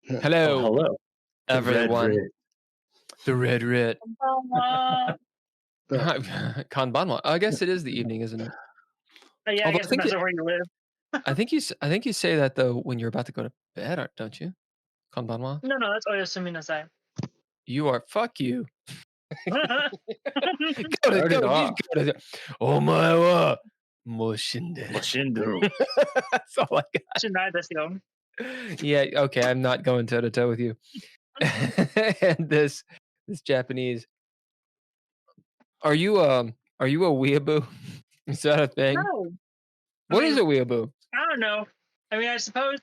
Hello, hello. The Red everyone. Writ. The Red Writ. Uh, Kanbanwa. I guess it is the evening, isn't it? yeah, I Although guess it depends on where you live. I think you say that though when you're about to go to bed, don't you? Kanbanwa. No, that's what I was assuming to say. You are. Fuck you. Start Go to. Oh my wa. Moshinde. Moshindo. That's all I got. Tonight, that's the Yeah. Okay. I'm not going toe to toe with you. And this Japanese. Are you a weeaboo? Is that a thing? No. What is a weeaboo? I don't know. I mean, I suppose.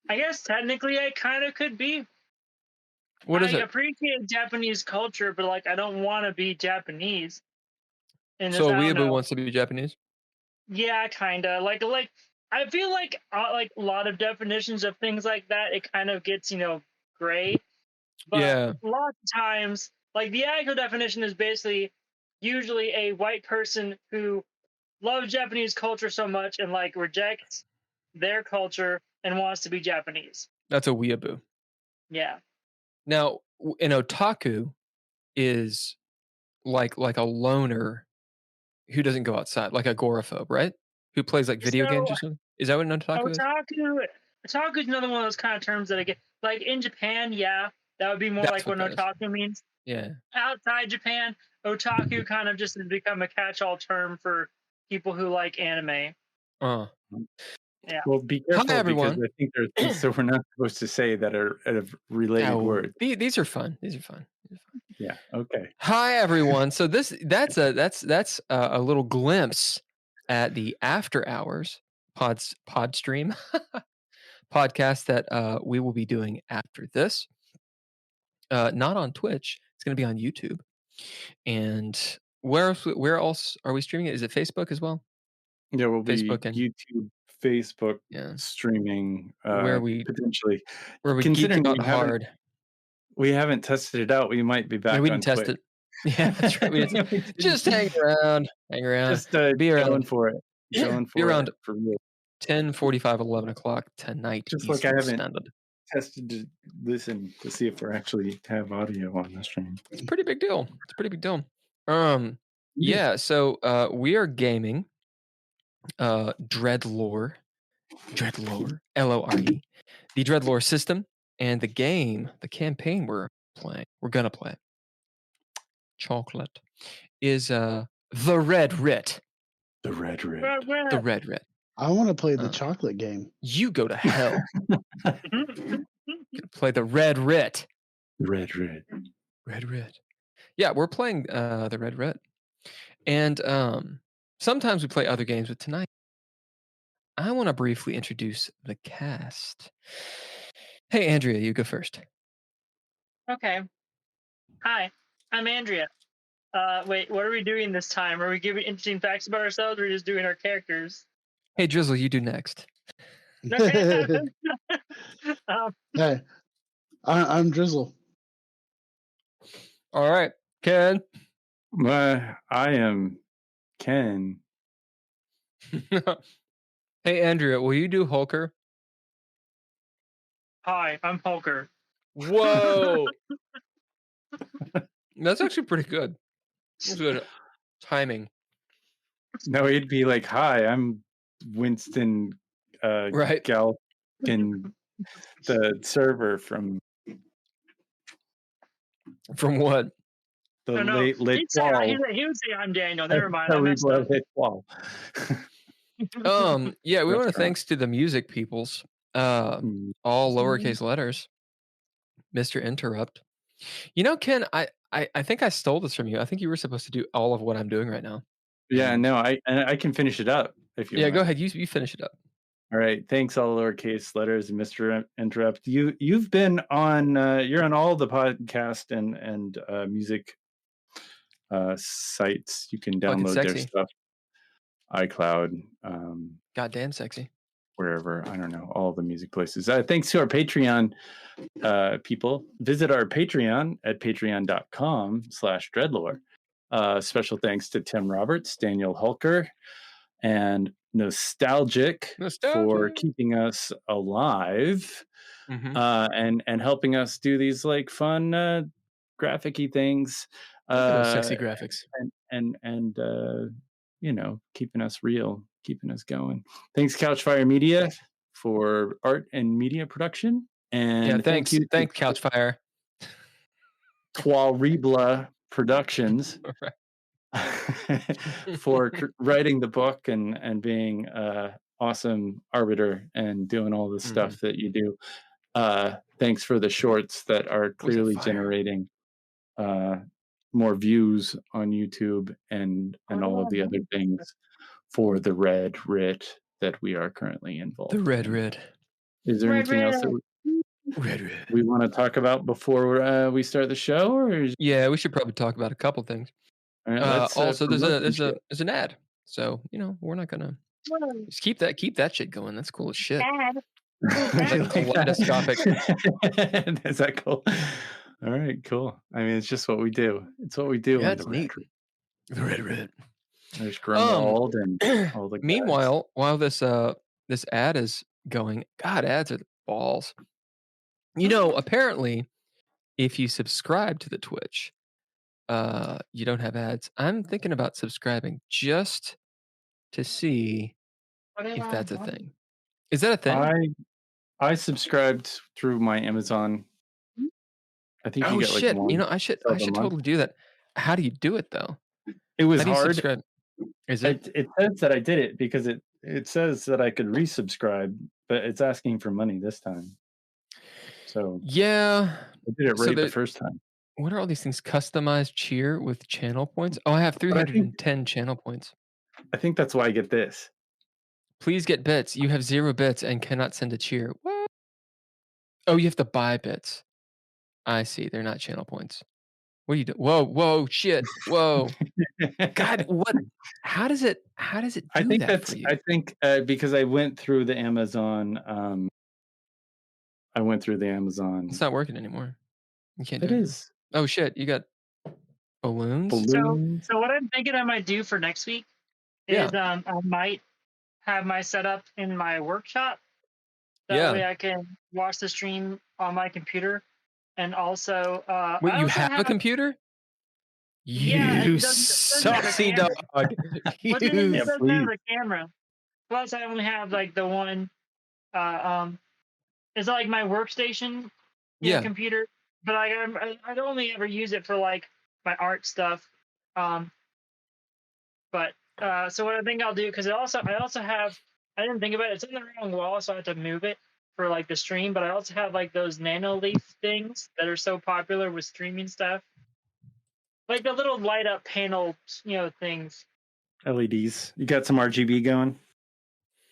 I guess technically I kind of could be. What is I it? appreciate Japanese culture, but like I don't want to be Japanese. And So a weeaboo wants to be Japanese? Yeah, kind of. Like I feel like a lot of definitions of things like that, it kind of gets gray. But Yeah. a lot of times, like the actual definition is basically usually a white person who loves Japanese culture so much and like rejects their culture and wants to be Japanese. That's a weeaboo. Yeah. Now, an otaku is like a loner who doesn't go outside, like agoraphobe, right? Who plays like video games or something? Is that what an otaku is? Otaku is another one of those kind of terms that I get. Like in Japan, yeah, that would be more That's like what otaku means. Yeah. Outside Japan, otaku kind of just has become a catch-all term for people who like anime. Yeah. Well, be careful. Hi, everyone. Because I think there's things that we're not supposed to say that are related words. These are fun. These are fun. Yeah. Okay. Hi, everyone. So that's a little glimpse at the after hours pod stream podcast that we will be doing after this. Not on Twitch. It's going to be on YouTube. And where else are we streaming it? Is it Facebook as well? Yeah, we'll be Facebook and YouTube, Facebook streaming. Where we potentially geek out hard. We haven't tested it out. We might be back. Yeah, we didn't test it. Yeah, that's right. Just hang around. Just be around. Going for it. Be around for real. 10:45, 11 o'clock tonight. Just Eastern like I haven't Standard. tested to listen to see if we actually have audio on the stream. It's a pretty big deal. Yeah. So we are gaming DreadLore, LORE, the DreadLore system, and the campaign we're gonna play. Chocolate is the Red Writ. The Red Writ. The Red Writ. I want to play the chocolate game. You go to hell. Play the Red Writ. Red Writ. Red Writ. Yeah, we're playing the Red Writ. And sometimes we play other games, but tonight I want to briefly introduce the cast. Hey, Andrea, you go first. Okay. Hi, I'm Andrea. Wait, what are we doing this time? Are we giving interesting facts about ourselves, or are we just doing our characters? Hey, Drizzle, you do next. Hey, I'm Drizzle. All right, Ken. I am Ken. Hey, Andrea, will you do Hulker? Hi, I'm Hulker. Whoa. That's actually pretty good. That's good timing. No, it'd be like, hi, I'm Winston right. Galkin, the server from what? The late fall. He would say I'm Daniel. Never mind. Late fall. Yeah, we want to thanks to the music peoples. All lowercase letters. Mr. Interrupt. You know, Ken, I think I stole this from you. I think you were supposed to do all of what I'm doing right now. Yeah, no, I can finish it up if you want. Go ahead. You finish it up. All right. Thanks, all lowercase letters, Mr. Interrupt. You've been on you're on all the podcast and music sites. You can download their stuff. iCloud. Goddamn sexy. Wherever, I don't know, all the music places. Thanks to our Patreon people. Visit our Patreon at patreon.com/DreadLore. Special thanks to Tim Roberts, Daniel Hulker, and nostalgic for Nostalgia. keeping us alive, Mm-hmm. and helping us do these like fun graphic-y things, Look at those sexy graphics. and you know, keeping us real, keeping us going. Thanks Couchfire Media for art and media production, and Yeah, thank you to thanks Couchfire. Ttrpg Productions for writing the book and being awesome arbiter and doing all the stuff that you do. Thanks for the shorts that are clearly generating more views on YouTube and all of the other things for the Red Writ that we are currently involved The Red in. Writ. Is there anything else that we want to talk about before we start the show? Or yeah, we should probably talk about a couple things. all right, let's, also, there's shit. an ad, so you know we're not gonna just keep that shit going. That's cool as shit. Like kaleidoscopic. Is that cool? All right, cool. I mean, it's just what we do. It's what we do. Yeah, it's neat. The Red Writ. There's Grunwald and all the guys. Meanwhile, while this ad is going, God, ads are the balls. You know, apparently, if you subscribe to the Twitch, you don't have ads. I'm thinking about subscribing just to see if that's a thing. Is that a thing? I subscribed through my Amazon. I think you get like shit. one. You know, I should totally do that. How do you do it though? It was How do you hard. subscribe? Is it? It says that I did it because it says that I could resubscribe, but it's asking for money this time. So yeah, I did it right the first time. What are all these things? Customized cheer with channel points? Oh, I have 310 channel points. I think that's why I get this. Please get bits. You have 0 bits and cannot send a cheer. What? Oh, you have to buy bits. I see. They're not channel points. What are you doing? Whoa, shit. Whoa. God, what? How does it do I think that for you? I think because I went through the Amazon. It's not working anymore. You can't do it. It is. Oh shit, you got balloons? So what I'm thinking I might do for next week is I might have my setup in my workshop. That way I can watch the stream on my computer. And also wait, I you also have a computer? Yeah, You saucy dog. It doesn't have a camera. Plus I only have like the one it's like my workstation computer. But I'd only ever use it for like my art stuff. But so what I think I'll do, because I also have, I didn't think about it, it's in the wrong wall, so I have to move it for like the stream. But I also have like those nano leaf things that are so popular with streaming stuff, like the little light up panel, things. LEDs. You got some RGB going?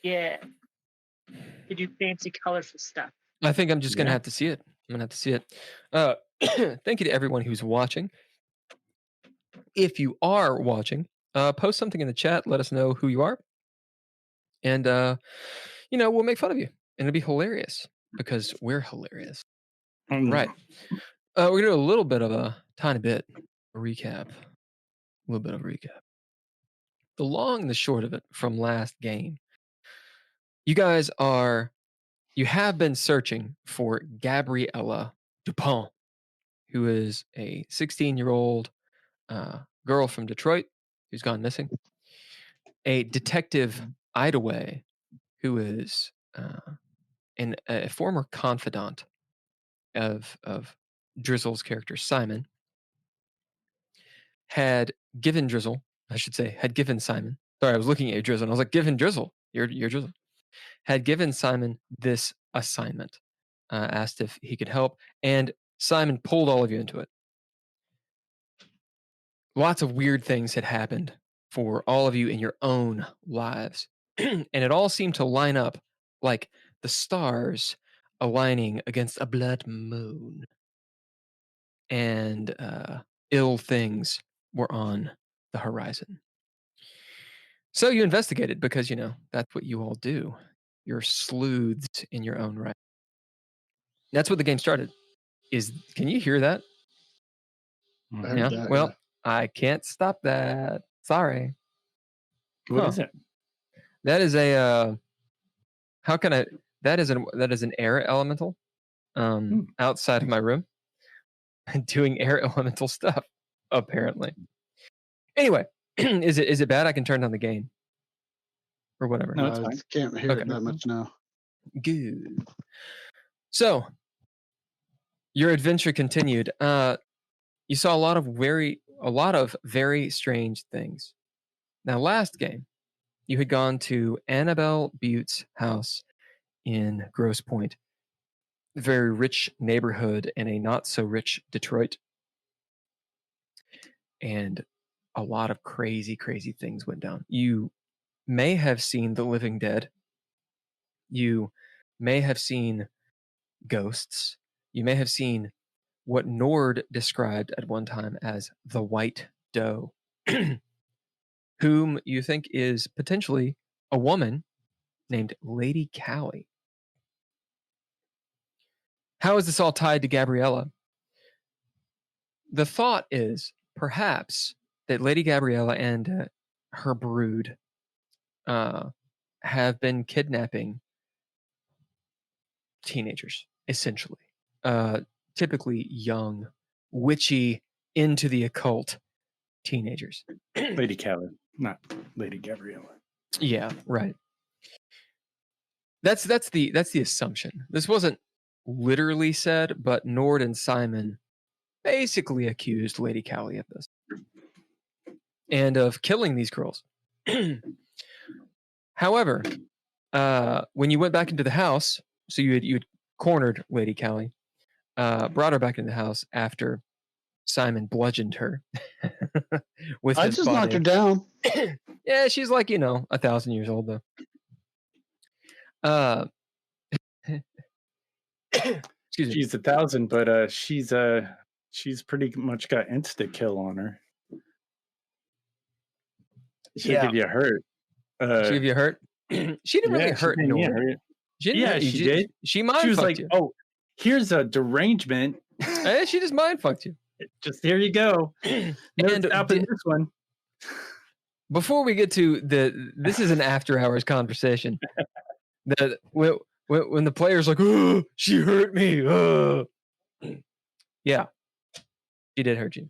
Yeah. You do fancy colorful stuff. I think I'm just gonna have to see it. I'm gonna have to see it. Thank you to everyone who's watching. If you are watching, post something in the chat. Let us know who you are, and we'll make fun of you, and it'll be hilarious because we're hilarious. Right. We're gonna do a little bit of a tiny bit recap. A little bit of a recap. The long and the short of it from last game. You guys have been searching for Gabriella Dupont, who is a 16-year-old girl from Detroit who's gone missing. A detective Idaway, who is a former confidant of Drizzle's character Simon, had given Simon. Sorry, I was looking at you, Drizzle, and I was like, given Drizzle. You're Drizzle. Had given Simon this assignment, asked if he could help, and Simon pulled all of you into it. Lots of weird things had happened for all of you in your own lives, and it all seemed to line up like the stars aligning against a blood moon, and ill things were on the horizon. So you investigated because, that's what you all do. You're sleuths in your own right. That's what the game started. Can you hear that? I heard that, well, I can't stop that. Sorry. What is it? That is a how can I? That is an air elemental. Outside of my room, doing air elemental stuff. Apparently. Anyway, is it bad? I can turn down the gain or whatever. No, it's fine. Can't hear it that much now. Good. So your adventure continued. You saw a lot of very strange things. Now, last game, you had gone to Annabelle Butte's house in Grosse Pointe, a very rich neighborhood in a not so rich Detroit, and a lot of crazy, crazy things went down. You may have seen the living dead. You may have seen ghosts. You may have seen what Nord described at one time as the White Doe, whom you think is potentially a woman named Lady Callie. How is this all tied to Gabriella? The thought is perhaps that Lady Gabriella and her brood have been kidnapping teenagers, essentially. Typically young, witchy, into the occult teenagers. Lady Callie, not Lady Gabriella. Yeah, right. That's the assumption. This wasn't literally said, but Nord and Simon basically accused Lady Callie of this and of killing these girls. However, when you went back into the house, so you had cornered Lady Callie, brought her back into the house after Simon bludgeoned her with I his just body. knocked her down. Yeah, she's like 1,000 years old though. Excuse me. She's 1,000, but she's pretty much got insta kill on her. She'll give you a hurt. She give you a hurt? She didn't really hurt Nord. She did. She mind She was fucked like, you. "Oh, here's a derangement." Hey, she just mind fucked you. Just here you go. No stopping this one. Before we get to this is an after hours conversation. When the player's like, "Oh, she hurt me." Oh. Yeah, she did hurt you.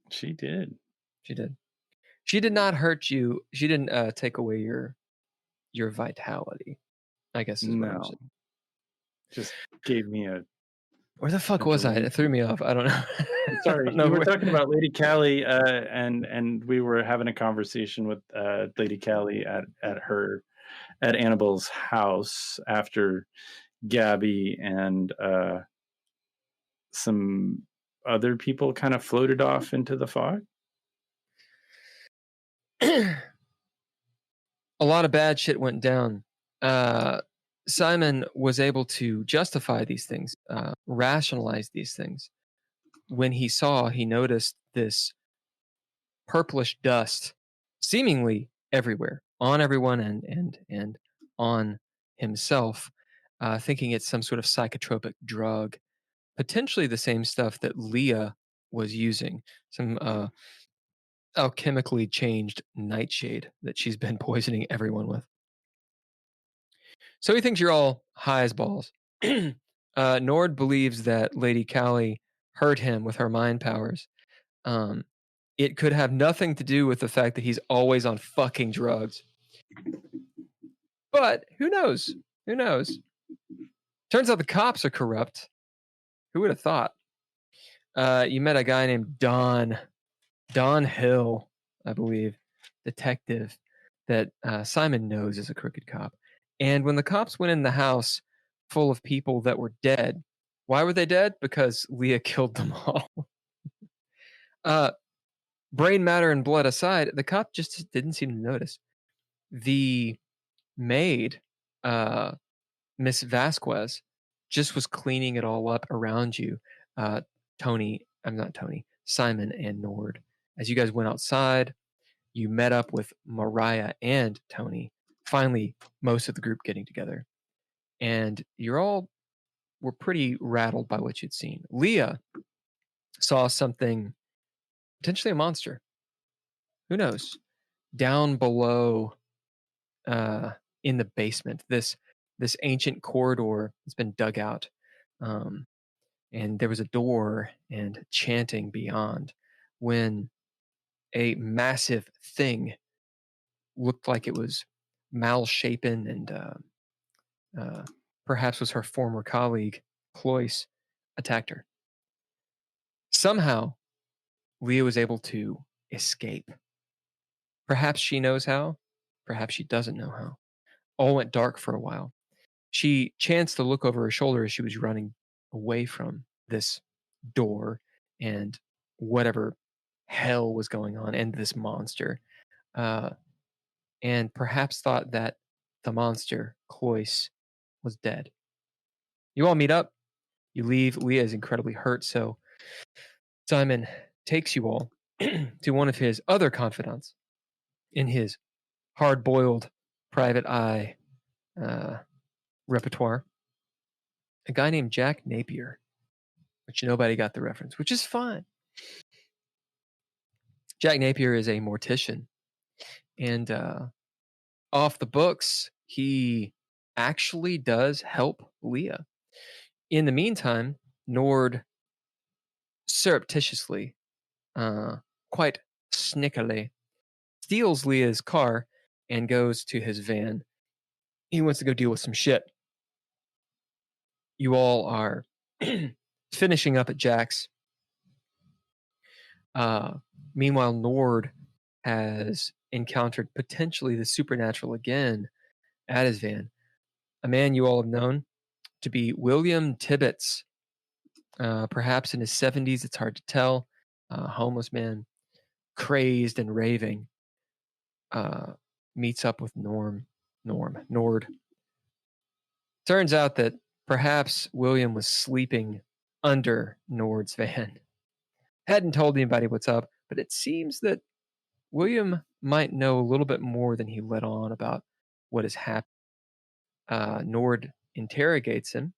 She did. She did. She did not hurt you. She didn't take away your vitality, I guess is what I'm saying. Just gave me a... Where the fuck was I? It threw me off. I don't know. Sorry, we were talking about Lady Callie, and we were having a conversation with Lady Callie at Annabelle's house after Gabby and some other people kind of floated off into the fog. A lot of bad shit went down. Simon was able to justify these things, rationalize these things. When he noticed this purplish dust seemingly everywhere, on everyone and on himself, thinking it's some sort of psychotropic drug, potentially the same stuff that Leah was using, some alchemically changed nightshade that she's been poisoning everyone with. So he thinks you're all high as balls. Nord believes that Lady Callie hurt him with her mind powers. It could have nothing to do with the fact that he's always on fucking drugs. But who knows? Who knows? Turns out the cops are corrupt. Who would have thought? You met a guy named Don Hill, I believe, detective that Simon knows is a crooked cop. And when the cops went in the house full of people that were dead, why were they dead? Because Leah killed them all. Brain matter and blood aside, the cop just didn't seem to notice. The maid, Miss Vasquez, just was cleaning it all up around you. Simon and Nord. As you guys went outside, you met up with Mariah and Tony. Finally, most of the group getting together. And were pretty rattled by what you'd seen. Leah saw something, potentially a monster. Who knows? Down below in the basement. This ancient corridor has been dug out, and there was a door and chanting beyond. When a massive thing looked like it was malshapen and perhaps was her former colleague, Cloyce, attacked her. Somehow, Leah was able to escape. Perhaps she knows how, perhaps she doesn't know how. All went dark for a while. She chanced to look over her shoulder as she was running away from this door and whatever hell was going on and this monster. And perhaps thought that the monster, Cloyce, was dead. You all meet up. You leave. Leah is incredibly hurt, so Simon takes you all to one of his other confidants in his hard-boiled private eye repertoire, a guy named Jack Napier, which nobody got the reference, which is fine. Jack Napier is a mortician, and off the books, he actually does help Leah. In the meantime, Nord surreptitiously, quite snickily, steals Leah's car and goes to his van. He wants to go deal with some shit. You all are finishing up at Jack's. Meanwhile, Nord has encountered potentially the supernatural again at his van. A man you all have known to be William Tibbets, perhaps in his 70s, it's hard to tell. Homeless man, crazed and raving, meets up with Nord. Turns out that perhaps William was sleeping under Nord's van. Hadn't told anybody what's up, but it seems that William might know a little bit more than he let on about what has happened. Nord interrogates him,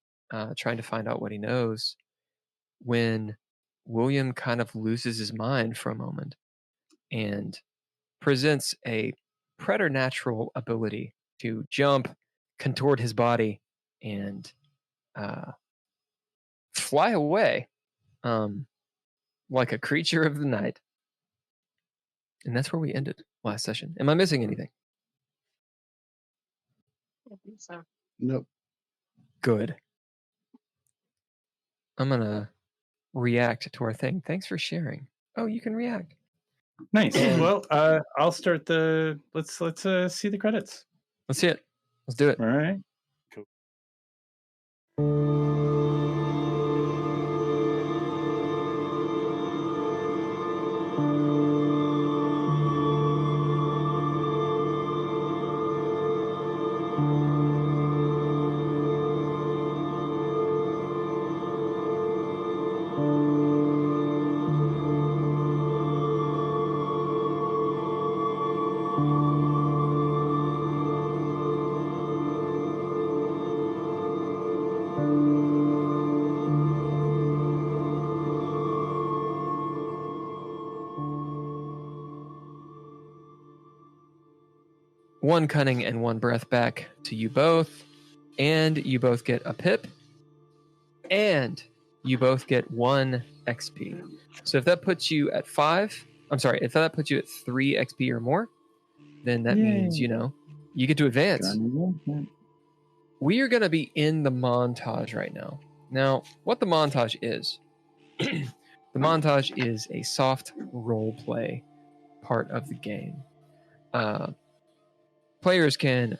trying to find out what he knows, when William kind of loses his mind for a moment and presents a preternatural ability to jump, contort his body, and fly away like a creature of the night. And that's where we ended last session. Am I missing anything? I think so. Nope. Good. I'm going to react to our thing. Thanks for sharing. Oh, you can react. Nice. Well, I'll start the. Let's see the credits. Let's see it. Let's do it. All right. Cool. One cunning and one breath back to you both, and you both get a pip, and you both get 1 XP. So if that puts you at 5, if that puts you at 3 XP or more, then that means, you get to advance. We are going to be in the montage right now. Now, what the montage is, the montage is a soft role play part of the game. Players can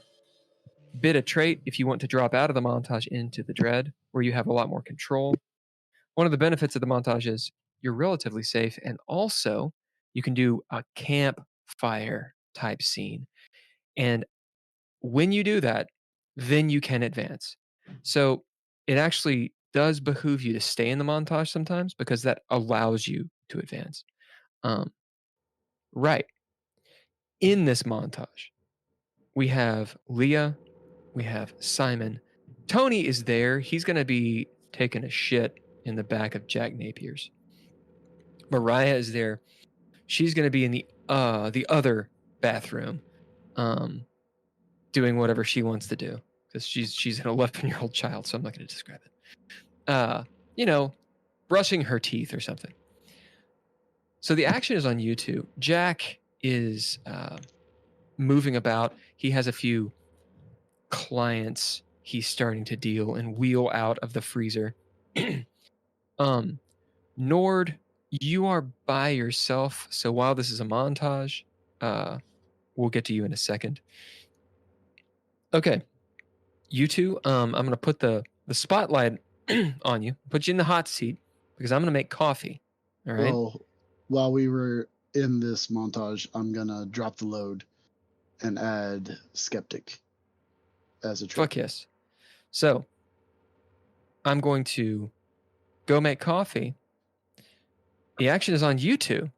bid a trait if you want to drop out of the montage into the dread, where you have a lot more control. One of the benefits of the montage is you're relatively safe, and also you can do a campfire type scene. And when you do that, then you can advance. So it actually does behoove you to stay in the montage sometimes, because that allows you to advance. Right. In this montage, we have Leah, we have Simon. Tony is there. He's going to be taking a shit in the back of Jack Napier's. Mariah is there. She's going to be in the other bathroom. doing whatever she wants to do because she's an 11-year-old child, so I'm not going to describe it. You know, brushing her teeth or something. So the action is on you two. Jack is moving about. He has a few clients he's starting to deal and wheel out of the freezer. Nord, you are by yourself. So while this is a montage, we'll get to you in a second. Okay. You two, I'm going to put the spotlight on you, put you in the hot seat because I'm going to make coffee. All right. Well, while we were in this montage, I'm gonna drop the load and add skeptic as a trait. Fuck yes. So I'm going to go make coffee. The action is on you two,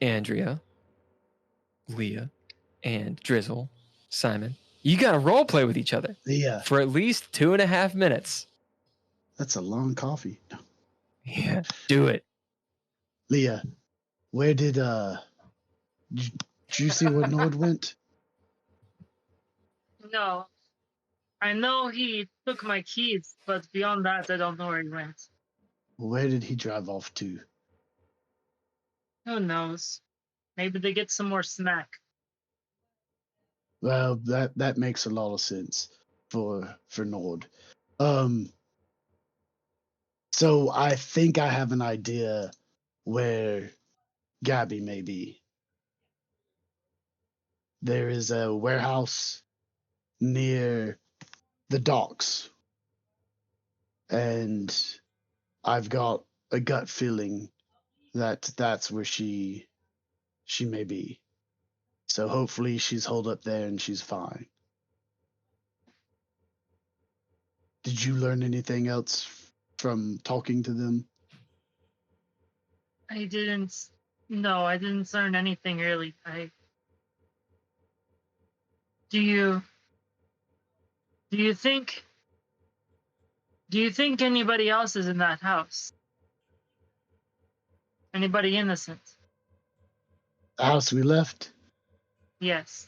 Andrea, Leah, and Drizzle, Simon. You got to role play with each other Leah, for at least 2.5 minutes. that's a long coffee. Yeah, do it. Leah, where did you see where Nord went? No. I know he took my keys, but beyond that, I don't know where he went. Where did he drive off to? Who knows? Maybe they get some more snack. Well, that makes a lot of sense for Nord. So I think I have an idea where Gabby may be. There is a warehouse near the docks, and I've got a gut feeling that that's where she may be. So hopefully she's holed up there and she's fine. Did you learn anything else from talking to them? I didn't learn anything really. Do you think anybody else is in that house? Anybody innocent? The house we left? Yes.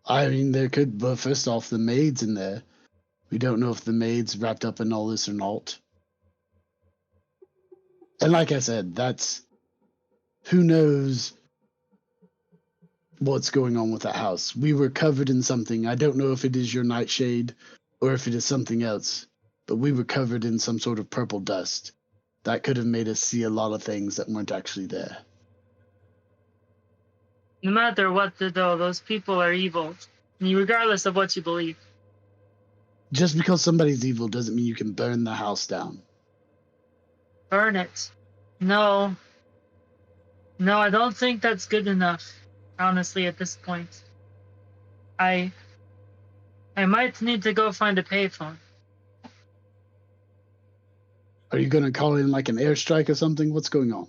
I mean, there could, but first off, the maid's in there. We don't know if the maid's wrapped up in all this or not. And like I said, who knows what's going on with that house. We were covered in something. I don't know if it is your nightshade or if it is something else, but we were covered in some sort of purple dust that could have made us see a lot of things that weren't actually there. No matter what, though, those people are evil, regardless of what you believe. Just because somebody's evil doesn't mean you can burn the house down. Burn it. No, I don't think that's good enough, honestly, at this point. I might need to go find a payphone. Are you going to call in like an airstrike or something? What's going on?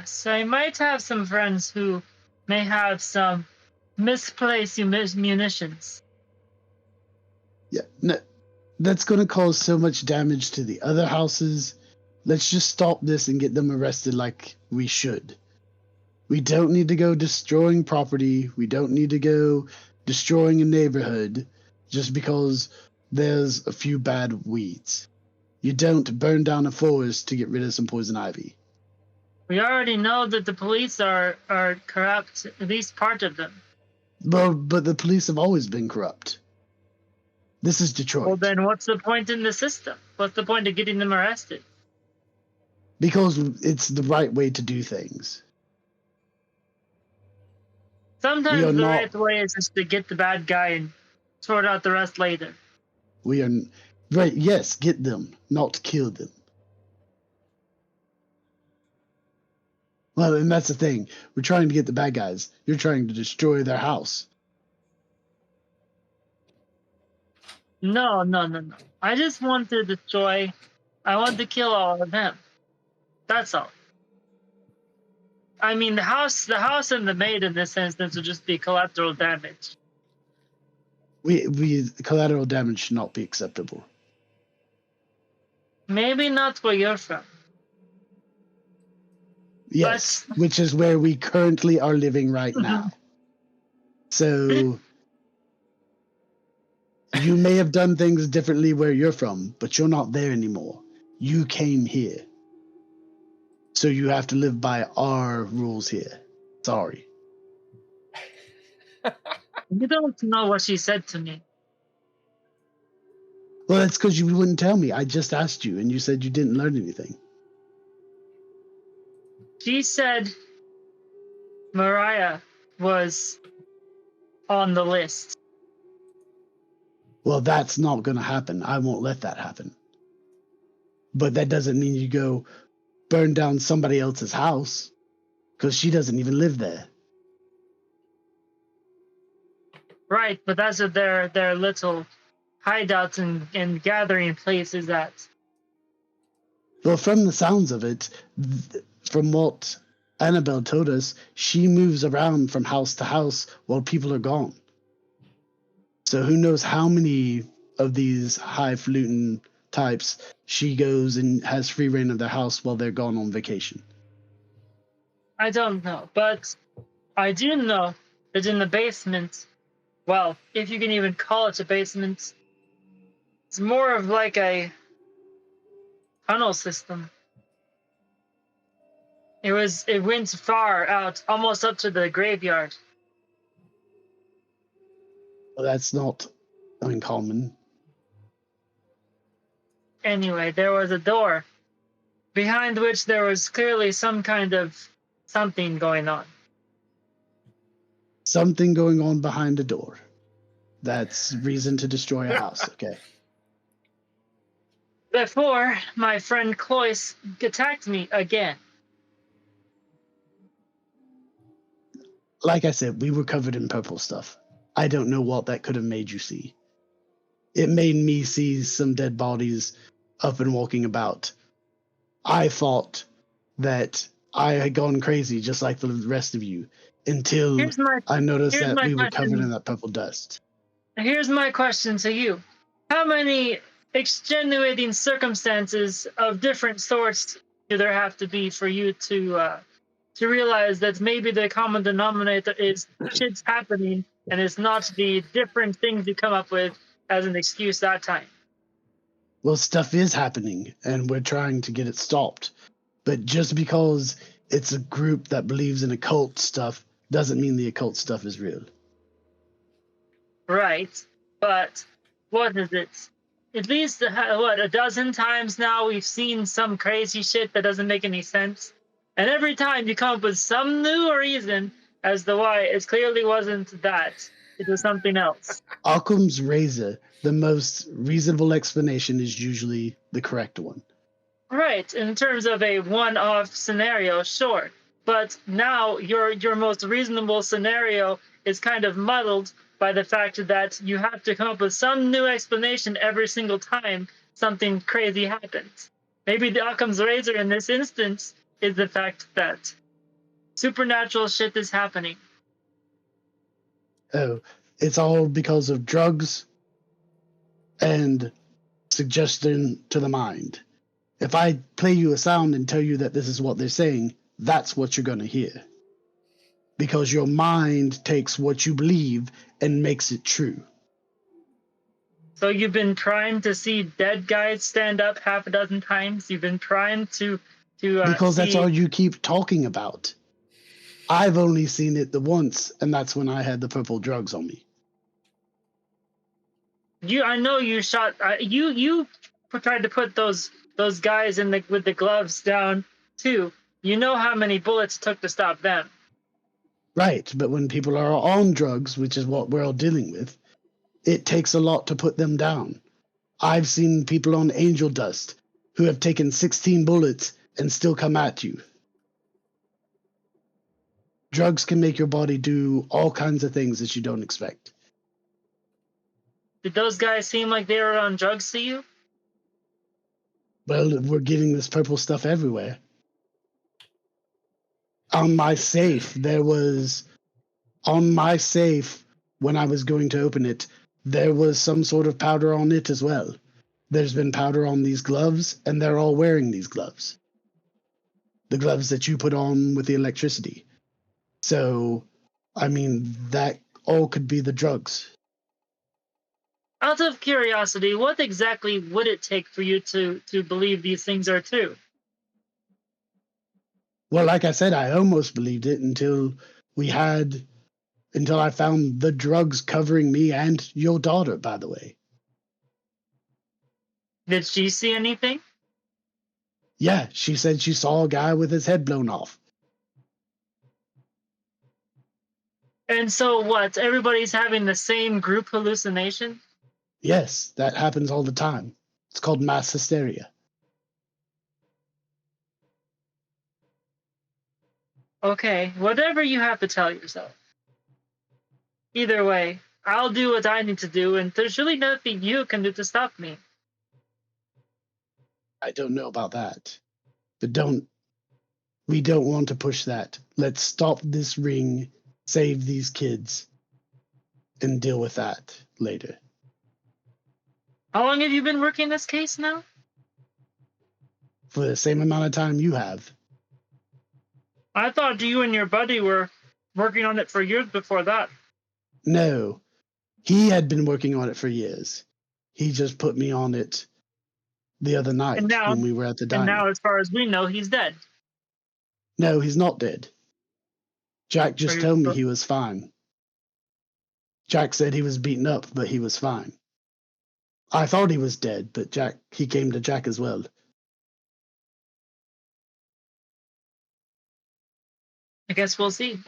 So I might have some friends who may have some misplaced munitions. Yeah, no, that's going to cause so much damage to the other houses. Let's just stop this and get them arrested like we should. We don't need to go destroying property. We don't need to go destroying a neighborhood just because there's a few bad weeds. You don't burn down a forest to get rid of some poison ivy. We already know that the police are corrupt, at least part of them. But the police have always been corrupt. This is Detroit. Well, then what's the point in the system? What's the point of getting them arrested? Because it's the right way to do things. Sometimes the right way is just to get the bad guy and sort out the rest later. We are... Right, yes, get them, not kill them. Well, and that's the thing. We're trying to get the bad guys. You're trying to destroy their house. No. I just want to destroy... I want to kill all of them. That's all. I mean, the house and the maid in this instance would just be collateral damage. Collateral damage should not be acceptable. Maybe not where you're from. Yes, which is where we currently are living right now. So you may have done things differently where you're from, but you're not there anymore. You came here. So you have to live by our rules here. Sorry. You don't know what she said to me. Well, that's because you wouldn't tell me. I just asked you, and you said you didn't learn anything. She said Mariah was on the list. Well, that's not going to happen. I won't let that happen. But that doesn't mean you go burn down somebody else's house, because she doesn't even live there. Right, but that's what their little hideouts and gathering places at. Well, from the sounds of it, from what Annabelle told us, she moves around from house to house while people are gone. So who knows how many of these highfalutin types she goes and has free reign of their house while they're gone on vacation. I don't know, but I do know that in the basement, well, if you can even call it a basement, it's more of like a tunnel system. It went far out, almost up to the graveyard. Well, that's not uncommon. Anyway, there was a door, behind which there was clearly some kind of something going on. Something going on behind a door. That's reason to destroy a house, okay? Before my friend Cloyce attacked me again. Like I said, we were covered in purple stuff. I don't know what that could have made you see. It made me see some dead bodies up and walking about. I thought that I had gone crazy just like the rest of you until I noticed that we were covered in that purple dust. Here's my question to you. How many extenuating circumstances of different sorts do there have to be for you to realize that maybe the common denominator is shit's happening and it's not the different things you come up with as an excuse that time? Well, stuff is happening, and we're trying to get it stopped. But just because it's a group that believes in occult stuff doesn't mean the occult stuff is real. Right, but what is it? At least, a dozen times now we've seen some crazy shit that doesn't make any sense. And every time you come up with some new reason as to why it clearly wasn't that. It was something else. Occam's razor, the most reasonable explanation is usually the correct one. Right, in terms of a one-off scenario, sure. But now your most reasonable scenario is kind of muddled by the fact that you have to come up with some new explanation every single time something crazy happens. Maybe the Occam's razor in this instance is the fact that supernatural shit is happening. Oh, it's all because of drugs and suggestion to the mind. If I play you a sound and tell you that this is what they're saying, that's what you're going to hear. Because your mind takes what you believe and makes it true. So you've been trying to see dead guys stand up half a dozen times? You've been trying to because that's all you keep talking about. I've only seen it the once, and that's when I had the purple drugs on me. I know you shot. You tried to put those guys with the gloves down too. You know how many bullets it took to stop them. Right, but when people are on drugs, which is what we're all dealing with, it takes a lot to put them down. I've seen people on angel dust who have taken 16 bullets and still come at you. Drugs can make your body do all kinds of things that you don't expect. Did those guys seem like they were on drugs to you? Well, we're getting this purple stuff everywhere. On my safe, when I was going to open it, there was some sort of powder on it as well. There's been powder on these gloves, and they're all wearing these gloves. The gloves that you put on with the electricity. So, I mean, that or could be the drugs. Out of curiosity, what exactly would it take for you to believe these things are true? Well, like I said, I almost believed it until I found the drugs covering me and your daughter, by the way. Did she see anything? Yeah, she said she saw a guy with his head blown off. And so what? Everybody's having the same group hallucination? Yes, that happens all the time. It's called mass hysteria. Okay, whatever you have to tell yourself. Either way, I'll do what I need to do, and there's really nothing you can do to stop me. I don't know about that. But we don't want to push that. Let's stop this ring, save these kids, and deal with that later. How long have you been working this case now? For the same amount of time you have. I thought you and your buddy were working on it for years before that. No, he had been working on it for years. He just put me on it the other night when we were at the diner. And now, as far as we know, he's dead. No, he's not dead. Jack just told me he was fine. Jack said he was beaten up, but he was fine. I thought he was dead, but he came to Jack as well. I guess we'll see.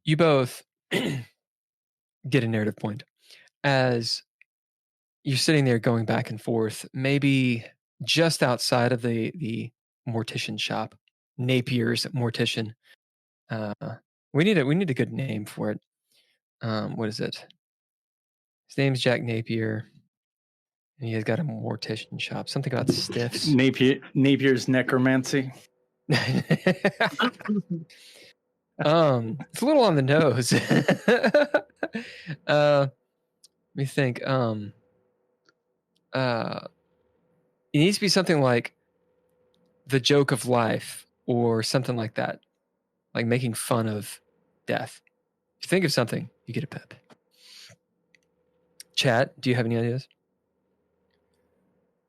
You both get a narrative point as you're sitting there going back and forth, maybe just outside of the mortician shop, Napier's mortician. We need a good name for it. What is it? His name's Jack Napier, and he has got a mortician shop. Something about stiffs. Napier's necromancy. It's a little on the nose. Let me think. It needs to be something like the joke of life or something like that, like making fun of death. If you think of something, you get a pep. Chat, do you have any ideas?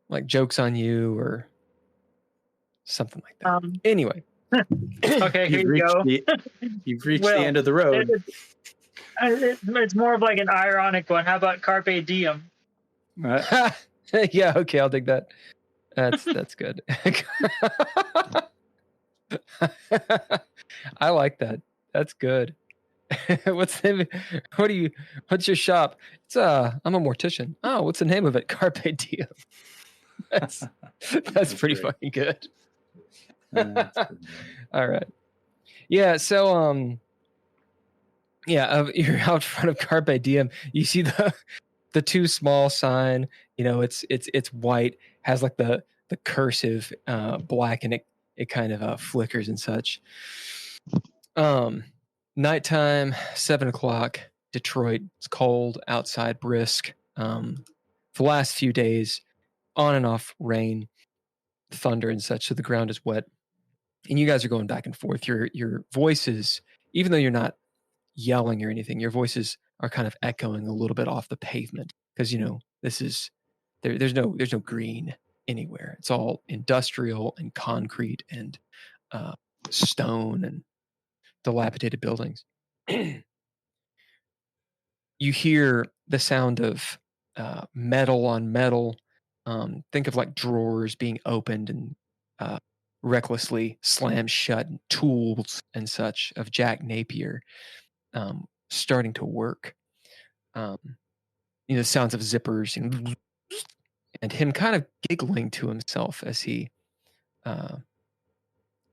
Like jokes on you or something like that. Anyway. Okay, here you go. You've reached the end of the road. It's more of like an ironic one. How about Carpe Diem? Yeah, okay, I'll dig that. That's good. I like that. That's good. What's your shop? It's I'm a mortician. Oh, what's the name of it? Carpe Diem. That's pretty great. Fucking good. All right. Yeah, so you're out front of Carpe Diem. You see the too small sign, it's white, has like the cursive black, and it kind of flickers and such. Nighttime, 7:00, Detroit. It's cold outside, brisk. For the last few days, on and off rain, thunder and such, so the ground is wet. And you guys are going back and forth. Your voices, even though you're not yelling or anything, your voices are kind of echoing a little bit off the pavement because this is there's no green anywhere. It's all industrial and concrete and stone and dilapidated buildings. You hear the sound of metal on metal. Think of like drawers being opened and recklessly slammed shut, and tools and such of Jack Napier starting to work. Sounds of zippers and him kind of giggling to himself as he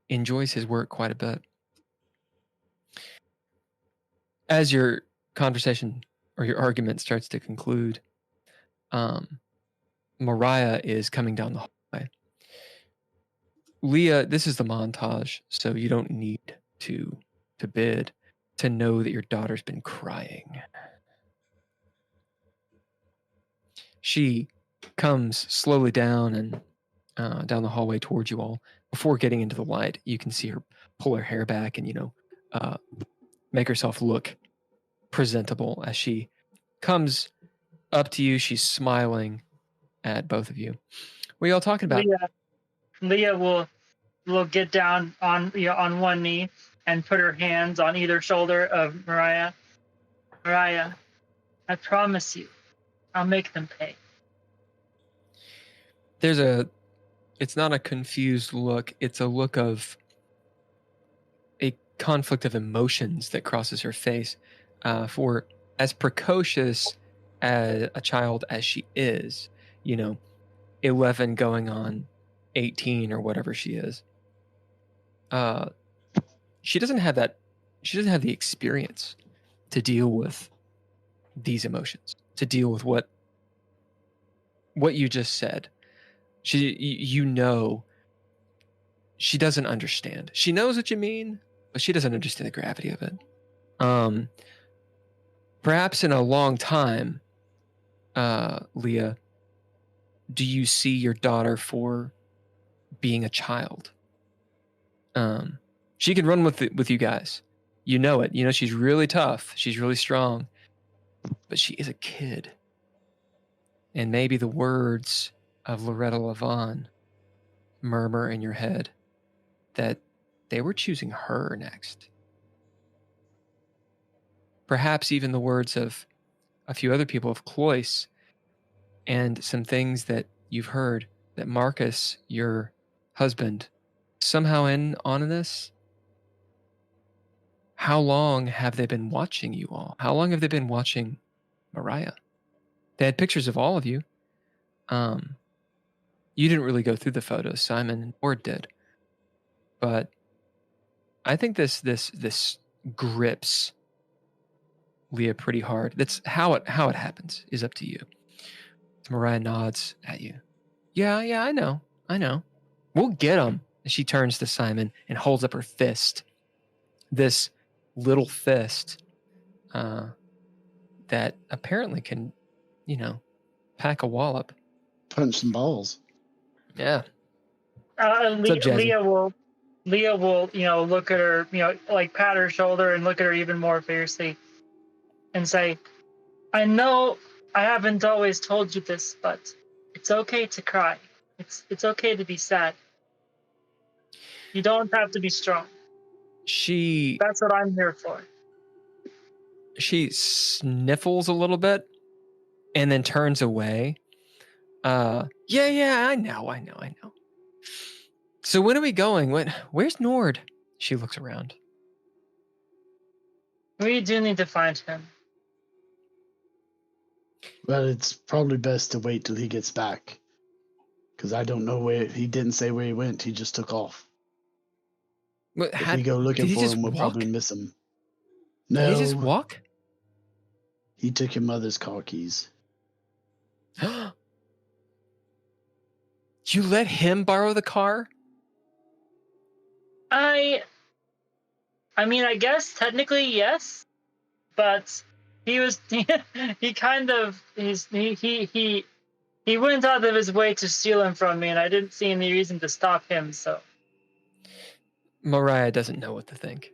enjoys his work quite a bit. As your conversation or your argument starts to conclude, Mariah is coming down the hallway. Leah, this is the montage, so you don't need to bid to know that your daughter's been crying. She comes slowly down and down the hallway towards you all. Before getting into the light, you can see her pull her hair back and make herself look presentable as she comes up to you. She's smiling at both of you. What are y'all talking about? Leah will get down on on one knee and put her hands on either shoulder of Mariah. Mariah, I promise you, I'll make them pay. It's not a confused look. It's a look of a conflict of emotions that crosses her face. For as precocious as a child as she is, 11 going on 18 or whatever she is, she doesn't have the experience to deal with these emotions, to deal with what you just said. She doesn't understand. She knows what you mean, but she doesn't understand the gravity of it. Perhaps in a long time, Leah, do you see your daughter for being a child? She can run with you guys. You know it. She's really tough. She's really strong. But she is a kid. And maybe the words of Loretta Levon murmur in your head that they were choosing her next. Perhaps even the words of a few other people of Cloyce and some things that you've heard that Marcus, your husband, somehow on this. How long have they been watching you all? How long have they been watching Mariah? They had pictures of all of you. You didn't really go through the photos. Simon and Ward did. But I think this grips Leah pretty hard. That's how it happens is up to you. Mariah nods at you. Yeah, I know. We'll get them. She turns to Simon and holds up her fist. This little fist that apparently can, pack a wallop. Punch some balls. Yeah. Leah will, look at her, like pat her shoulder and look at her even more fiercely and say, I know I haven't always told you this, but it's okay to cry. It's okay to be sad. You don't have to be strong. That's what I'm here for. She sniffles a little bit and then turns away. Yeah, I know. So when are we going? Where's Nord? She looks around. We do need to find him. Well, it's probably best to wait till he gets back. Because I don't know he didn't say where he went. He just took off. If we go looking for him, we'll probably miss him. No. Did he just walk? He took your mother's car keys. You let him borrow the car? I mean, I guess technically yes, but he went out of his way to steal him from me, and I didn't see any reason to stop him. So Mariah doesn't know what to think.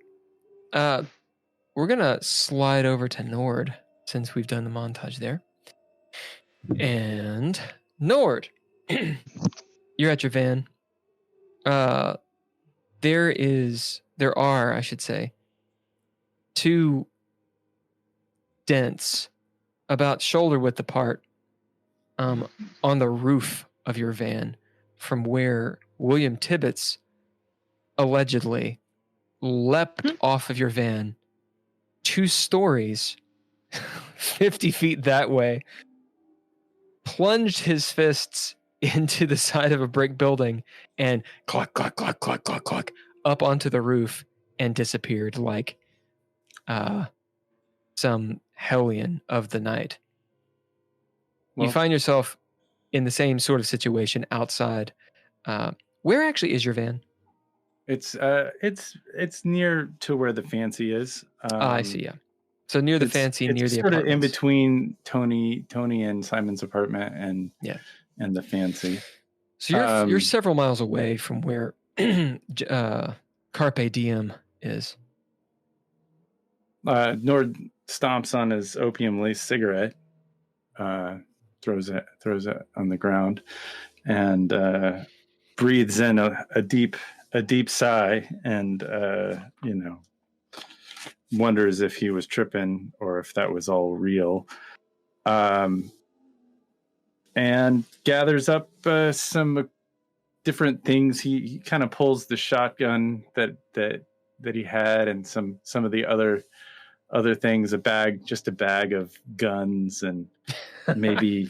We're gonna slide over to Nord since we've done the montage there. And Nord, you're at your van. There are, I should say, 2 dents about shoulder width apart on the roof of your van from where William Tibbets allegedly leapt off of your van 2 stories 50 feet that way, plunged his fists into the side of a brick building and cluck, cluck, cluck, cluck, cluck, cluck, up onto the roof and disappeared like some hellion of the night. Well, you find yourself in the same sort of situation outside. Where actually is your van? It's near to where the fancy is. I see. Yeah. So near the fancy, near the apartments. In between Tony and Simon's apartment and the fancy. So you're several miles away from where Carpe Diem is. Nord stomps on his opium-laced cigarette, throws it on the ground, and breathes in a deep sigh, and wonders if he was tripping or if that was all real. And gathers up some different things. He kind of pulls the shotgun that he had, and some of the other things, a bag of guns, and maybe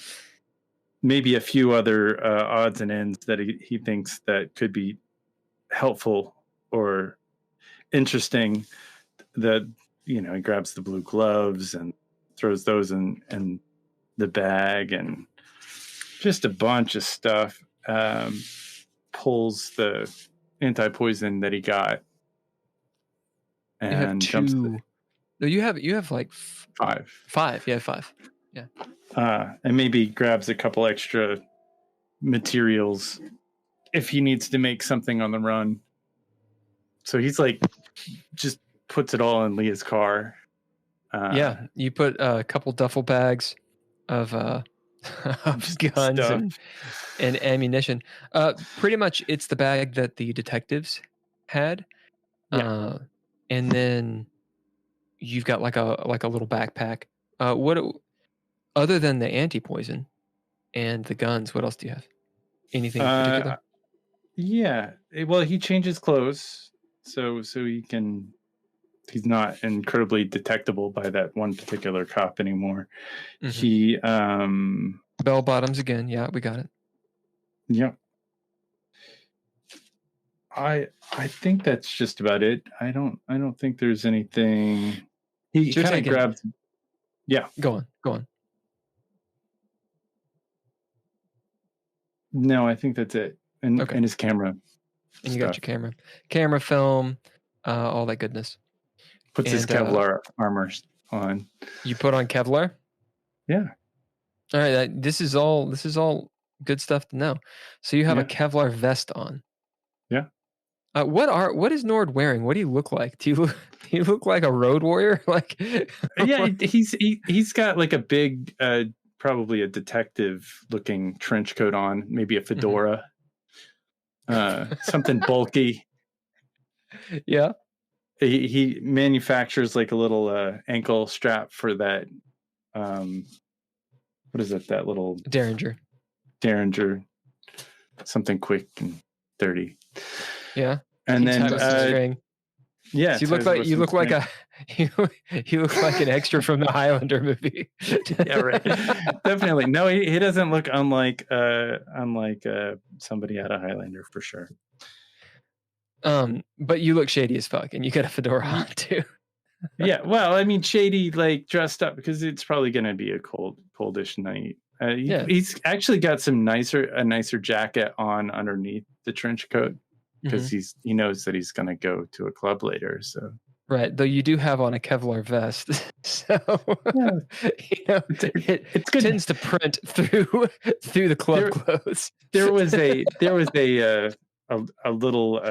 a few other odds and ends that he thinks that could be helpful or interesting. That he grabs the blue gloves and throws those in the bag, and just a bunch of stuff. Pulls the anti-poison that he got, and jumps. No, you have like five. Yeah, 5. Yeah. And maybe grabs a couple extra materials if he needs to make something on the run. So he's like, just puts it all in Leah's car. Yeah, you put a couple duffel bags of guns and ammunition. Pretty much, it's the bag that the detectives had. Yeah. And then you've got like a little backpack. What other than the anti-poison and the guns? What else do you have? Anything in particular? Yeah. Well, he changes clothes so he's not incredibly detectable by that one particular cop anymore. Mm-hmm. He bell bottoms again. Yeah, we got it. Yeah. I think that's just about it. I don't think there's anything. He kind of grabs. Yeah. Go on. No, I think that's it. And his camera. And you got your camera film, all that goodness. Puts his Kevlar armor on. You put on Kevlar? Yeah. All right. This is all good stuff to know. So you have a Kevlar vest on. Yeah. What is Nord wearing? What do you look like? Do you look like a road warrior? Like, yeah, he's got like a big, probably a detective-looking trench coat on, maybe a fedora, something bulky. Yeah. He manufactures like a little ankle strap for that. What is it? That little Derringer, something quick and dirty. Yeah, and then string. Yeah, so you look like an extra from the Highlander movie. Yeah, right. Definitely. No, he doesn't look unlike somebody out of Highlander for sure. But you look shady as fuck, and you got a fedora on too. Yeah, well, I mean, shady, like dressed up because it's probably going to be a coldish night. He's actually got a nicer jacket on underneath the trench coat because he knows that he's going to go to a club later. So right, though you do have on a Kevlar vest, so it tends to print through the club clothes. There was a little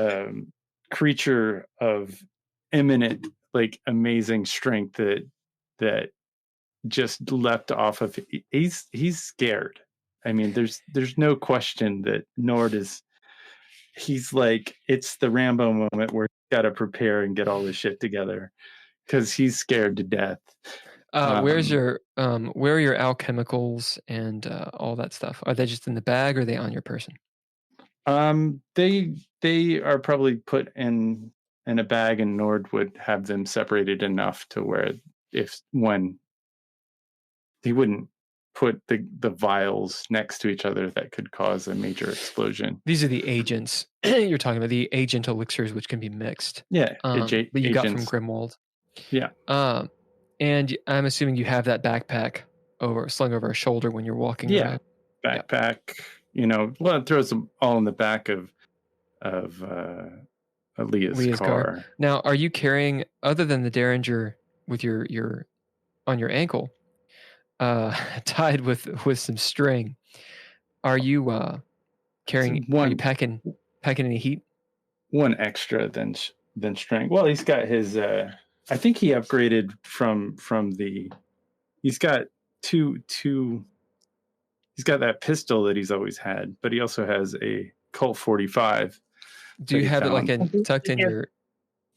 creature of imminent, like amazing strength that just leapt off of. He's scared. I mean, there's no question that Nord is. He's like, it's the Rambo moment where he's got to prepare and get all this shit together because he's scared to death. Where are your alchemicals and all that stuff? Are they just in the bag or are they on your person? They are probably put in a bag, and Nord would have them separated enough to where when he wouldn't put the vials next to each other that could cause a major explosion. These are the agents you're talking about, the agent elixirs, which can be mixed. Yeah, but you got from Grimwald. Yeah. And I'm assuming you have that backpack slung over a shoulder when you're walking. Yeah, around. Backpack. Yeah. It throws them all in the back of Leah's car. Now, are you carrying, other than the Derringer with your on your ankle, tied with some string, are you carrying? Are you packing any heat? One extra than string. Well, he's got his I think he upgraded from the. He's got two. He's got that pistol that he's always had, but he also has a Colt 45. Do you have it like tucked in your?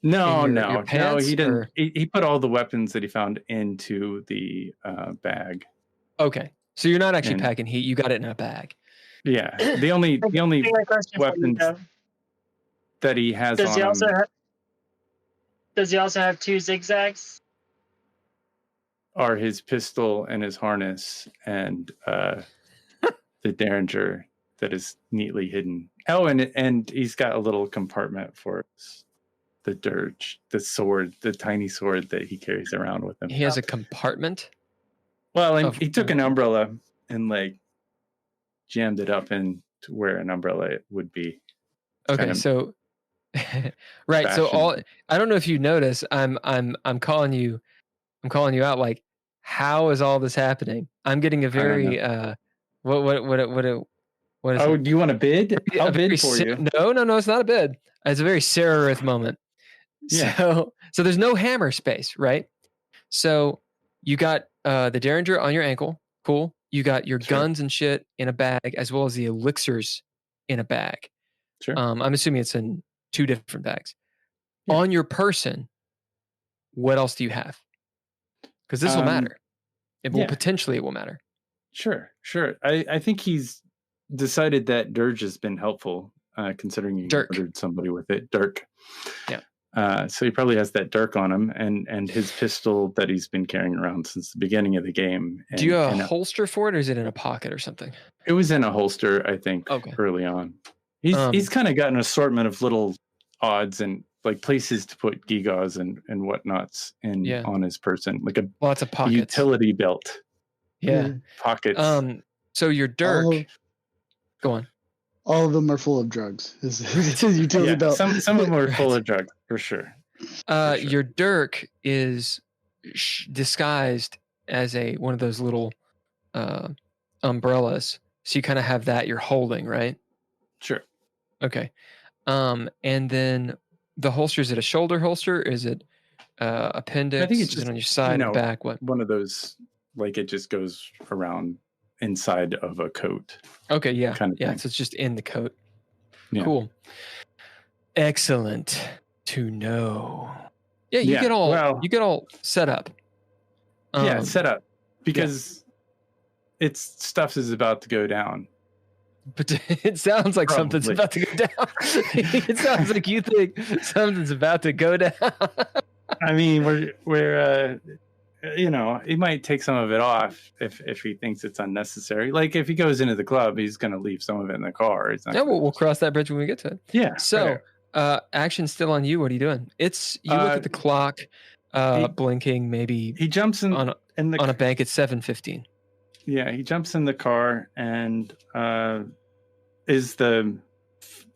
No, your pants, no. He didn't. or? He put all the weapons that he found into the bag. Okay, so you're not actually packing heat. You got it in a bag. Yeah, the only weapons that he has on him. Does he also have 2 zigzags? Are his pistol and his harness and the Derringer that is neatly hidden. Oh, and he's got a little compartment for the dirge, the sword, the tiny sword that he carries around with him. He has a compartment? Well, and he took an umbrella and like jammed it up into where an umbrella would be. Okay, so right. fashion. So I don't know if you notice, I'm calling you out, like, how is all this happening? I'm getting a very what is oh, it? do you want a bid? I'll bid for you. No, it's not a bid. It's a very Seraph moment. Yeah. So there's no hammer space, right? So you got the Derringer on your ankle. Cool. You got your guns and shit in a bag, as well as the elixirs in a bag. Sure. I'm assuming it's in 2 different bags. Yeah. On your person, what else do you have? Because this will matter. It will matter. Sure. I think he's decided that dirge has been helpful, considering he murdered somebody with it. Dirk. Yeah. So he probably has that dirk on him, and his pistol that he's been carrying around since the beginning of the game. Do you have a holster for it, or is it in a pocket or something? It was in a holster, I think, early on. He's kind of got an assortment of little odds and like places to put gigas and whatnots on his person, like lots of pockets, utility belt. Yeah, pockets. So your dirk. Go on. All of them are full of drugs. His utility belt. Some of them are full of drugs for sure. Your dirk is disguised as one of those little umbrellas, so you kind of have that you're holding, right? Sure. Okay. And then the holster, is it a shoulder holster? Is it appendix? I think it's just on your side and back. What? One of those, like, it just goes around inside of a coat. Okay, yeah. Kind of thing. So it's just in the coat. Yeah. Cool. Excellent to know. Yeah, you get all set up. Set up. Because stuff is about to go down. But it sounds like something's about to go down. It sounds like you think something's about to go down. I mean, we're he might take some of it off if he thinks it's unnecessary. Like if he goes into the club, he's going to leave some of it in the car. We'll cross that bridge when we get to it. Yeah. So, action's still on you. What are you doing? You look at the clock, blinking. Maybe he jumps on a bank at 7:15. Yeah, he jumps in the car and is the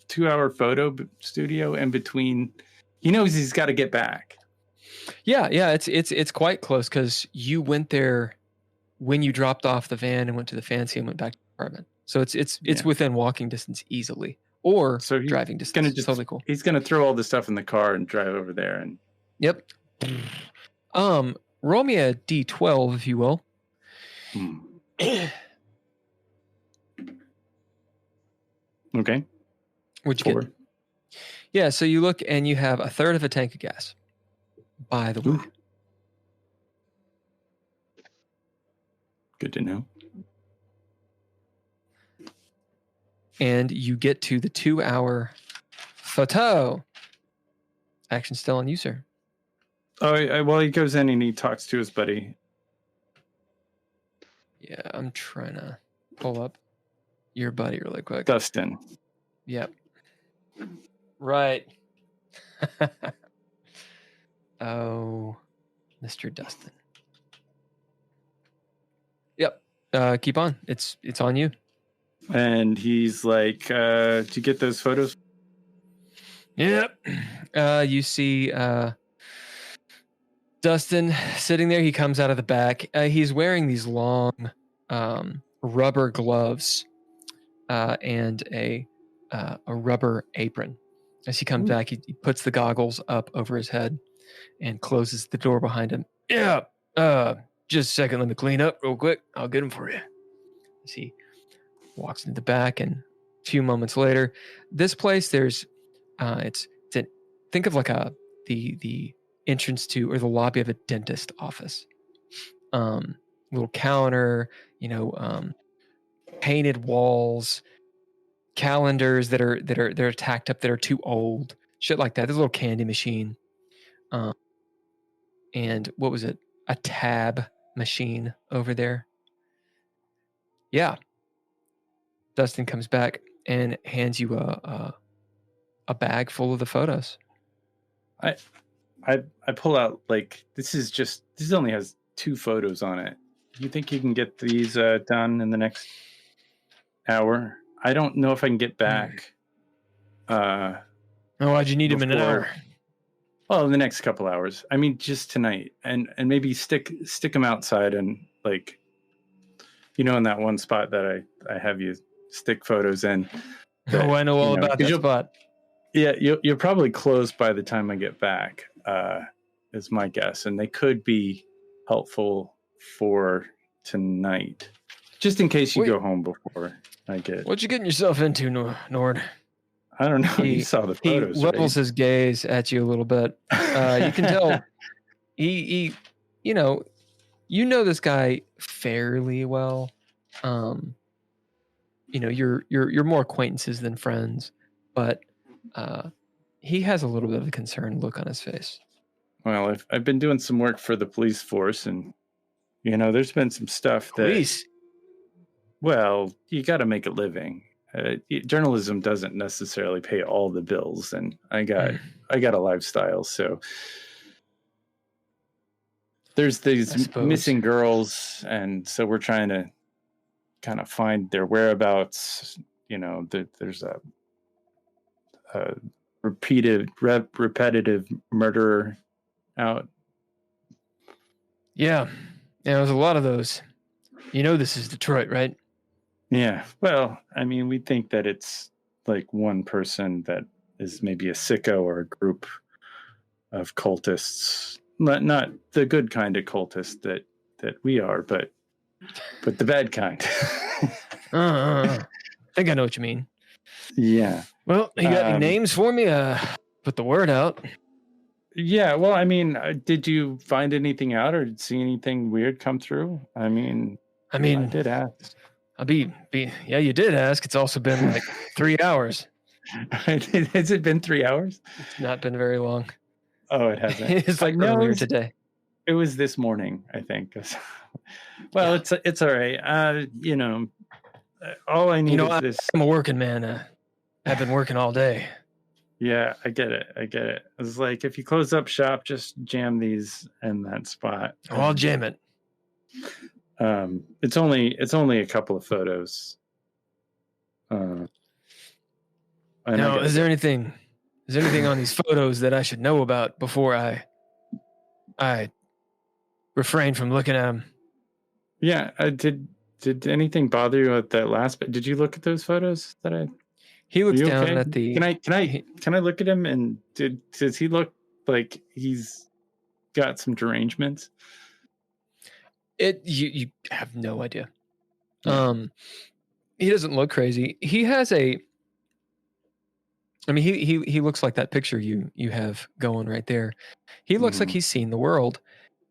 2-hour photo studio in between. He knows he's got to get back. Yeah, it's quite close because you went there when you dropped off the van and went to the fancy and went back to the apartment. So it's within walking distance easily, or driving distance. It's totally cool. He's gonna throw all the stuff in the car and drive over there and. Yep. Roll me a D12 if you will. Okay. What'd you get? Yeah, so you look and you have a third of a tank of gas. By the way. Good to know. And you get to the 2-hour photo. Action still on you, sir. Oh, well, he goes in and he talks to his buddy. Yeah, I'm trying to pull up your buddy really quick. Dustin. Yep. Right. Oh, Mr. Dustin. Yep. Keep on. It's on you. And he's like, "Did you get those photos?" Yep. You see Dustin sitting there. He comes out of the back. He's wearing these long rubber gloves and a rubber apron. As he comes back, he puts the goggles up over his head. and closes the door behind him. Yeah, just a second, let me clean up real quick. I'll get him for you. As he walks into the back, and a few moments later, this place, there's, think of like the entrance to, or the lobby of a dentist office. Little counter, painted walls, calendars that are tacked up that are too old, shit like that. There's a little candy machine, and what was it? A tab machine over there. Yeah. Dustin comes back and hands you a bag full of the photos. I pull out, like, this only has 2 photos on it. You think you can get these done in the next hour? I don't know if I can get back. Why'd you need them in an hour? Well, in the next couple hours. I mean, just tonight, and maybe stick them outside, and, like, in that one spot that I have you stick photos in. That, I know all about that spot. Yeah, you'll probably close by the time I get back, is my guess, and they could be helpful for tonight, just in case you go home before I get. What you getting yourself into, Nord? I don't know. You saw the photos. He levels his gaze at you a little bit. You can tell he you know this guy fairly well. You're more acquaintances than friends, but he has a little bit of a concerned look on his face. Well, I've been doing some work for the police force, and there's been some stuff Police? Well, you got to make a living. Journalism doesn't necessarily pay all the bills, and I got a lifestyle, so there's these missing girls, and so we're trying to kind of find their whereabouts. There's a repetitive murderer out. Yeah, there's a lot of those. This is Detroit, right? Yeah. Well, I mean, we think that it's like one person that is maybe a sicko, or a group of cultists. Not the good kind of cultist that we are, but the bad kind. I think I know what you mean. Yeah. Well, you got any names for me? Put the word out. Yeah. Well, I mean, did you find anything out, or see anything weird come through? I mean, I did ask. Yeah, you did ask. It's also been like 3 hours. Has it been 3 hours? It's not been very long. Oh, it hasn't. It's like earlier today. It was this morning, I think. Well, yeah. It's all right. All I need is this. I'm a working man. I've been working all day. Yeah, I get it. It's like, if you close up shop, just jam these in that spot. Oh, I'll jam it. It's only a couple of photos. Now, is there anything on these photos that I should know about before I refrain from looking at them? Yeah. Did anything bother you at that last bit? Did you look at those photos that I? He looks down at the. Can I look at him, and does he look like he's got some derangements? You have no idea. He doesn't look crazy. He has he looks like that picture you have going right there. He looks like he's seen the world.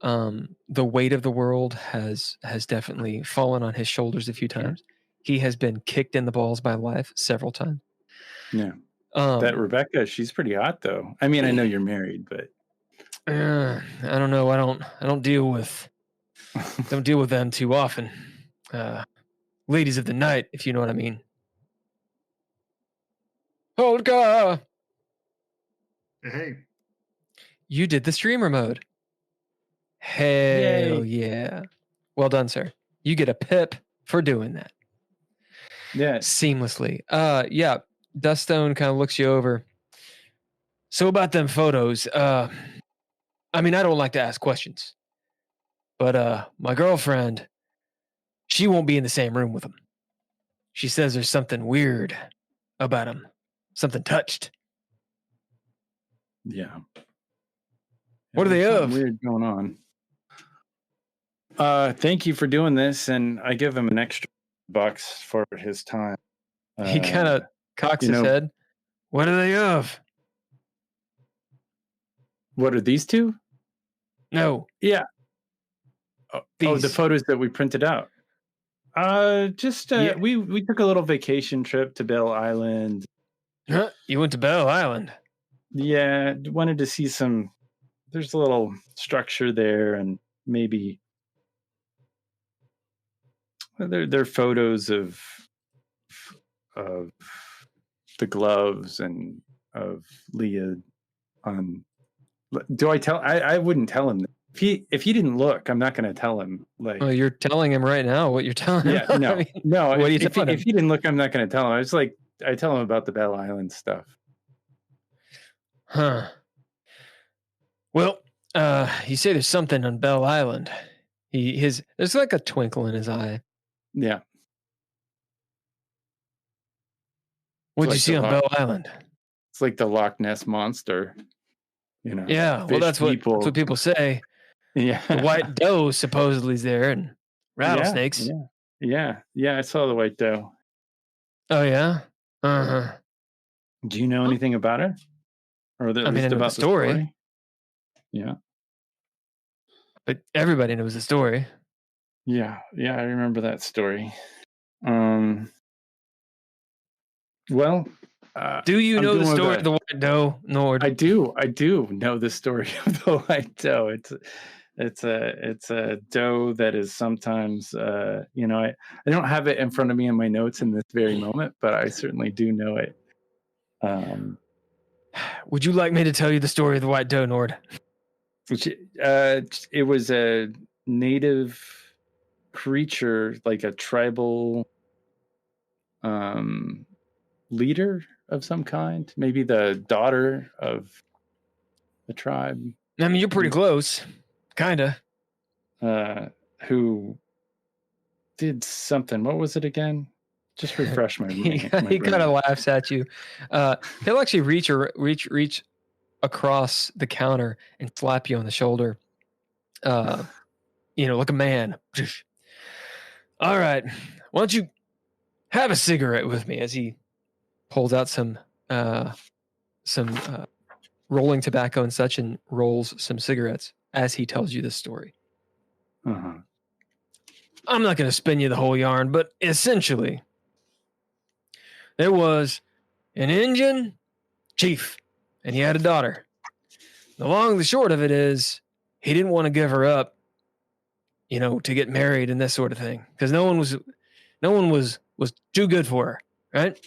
The weight of the world has definitely fallen on his shoulders a few times. He has been kicked in the balls by life several times. Yeah. That Rebecca, she's pretty hot though. I mean, I know you're married, but I don't know. I don't deal with them too often. Ladies of the night, if you know what I mean. Holga! Hey. You did the streamer mode. Hell yeah. Well done, sir. You get a pip for doing that. Yeah. Seamlessly. Yeah. Duststone kind of looks you over. So about them photos, I don't like to ask questions. But my girlfriend, she won't be in the same room with him. She says there's something weird about him. Something touched. Yeah. What are they of? Weird going on. Thank you for doing this, and I give him an extra $1 for his time. He kind of cocks his head. What are they of? What are these two? No. Yeah. Oh, the photos that we printed out. We took a little vacation trip to Bell Island. Huh? You went to Bell Island? Yeah, wanted to see some. There's a little structure there, and maybe they're photos of the gloves and of Leah. Do I tell? I wouldn't tell him. If he didn't look, I'm not going to tell him. Like, well, you're telling him right now what you're telling him. Yeah, no, no. What If he didn't look, I'm not going to tell him. I tell him about the Bell Island stuff. Huh. Well, you say there's something on Bell Island. There's like a twinkle in his eye. Yeah. What'd you see on Bell Island? It's like the Loch Ness monster. Yeah, well, that's what people say. Yeah, the white doe supposedly is there, and rattlesnakes. Yeah. I saw the white doe. Oh yeah. Do you know anything about it, or at least about the story? Yeah, but everybody knows the story. Yeah, I remember that story. Well. Do you know the story of the white doe, Nord? I do know the story of the white doe. It's a doe that is sometimes I don't have it in front of me in my notes in this very moment, but I certainly do know it. Would you like me to tell you the story of the white doe, Nord? It was a native creature, like a tribal leader of some kind, maybe the daughter of the tribe. I mean, you're pretty close, kinda. Who did something? What was it again? Just refresh my brain. He kind of laughs at you. He'll actually reach across the counter and slap you on the shoulder. Like a man. All right, why don't you have a cigarette with me? As he pulls out some rolling tobacco and such, and rolls some cigarettes as he tells you this story. I'm not going to spin you the whole yarn, but essentially, there was an Indian chief, and he had a daughter. The long and the short of it is, he didn't want to give her up, to get married and this sort of thing, because no one was too good for her, right?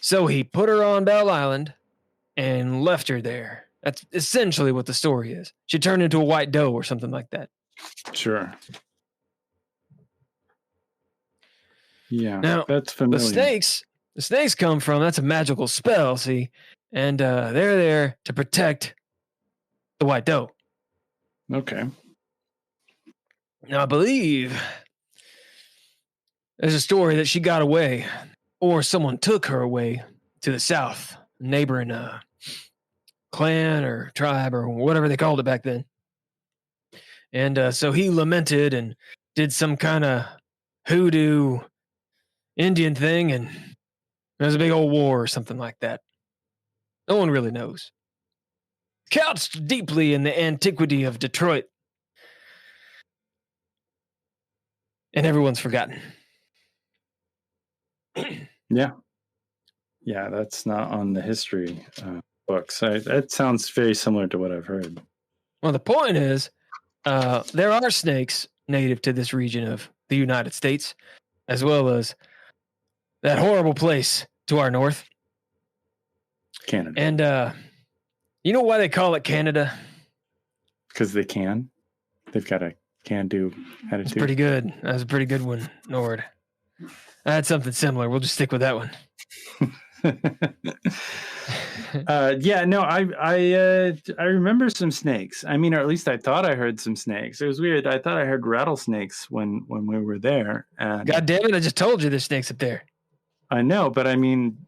So he put her on Bell Island and left her there. That's essentially what the story is. She turned into a white doe or something like that. Sure. Yeah, now, that's familiar. The snakes come from, that's a magical spell, see? And they're there to protect the white doe. Okay. Now, I believe there's a story that she got away, or someone took her away to the south, neighboring clan or tribe or whatever they called it back then. And so he lamented and did some kind of hoodoo Indian thing, and there was a big old war or something like that. No one really knows. Couched deeply in the antiquity of Detroit. And everyone's forgotten. Yeah, that's not on the history books. That sounds very similar to what I've heard. Well, the point is, there are snakes native to this region of the United States, as well as that horrible place to our north. Canada. And you know why they call it Canada? Because they can. They've got a can-do attitude. It's pretty good. That was a pretty good one, Nord. I had something similar. We'll just stick with that one. I remember some snakes. I mean, or at least I thought I heard some snakes. It was weird. I thought I heard rattlesnakes when we were there. And God damn it! I just told you there's snakes up there. I know, but I mean,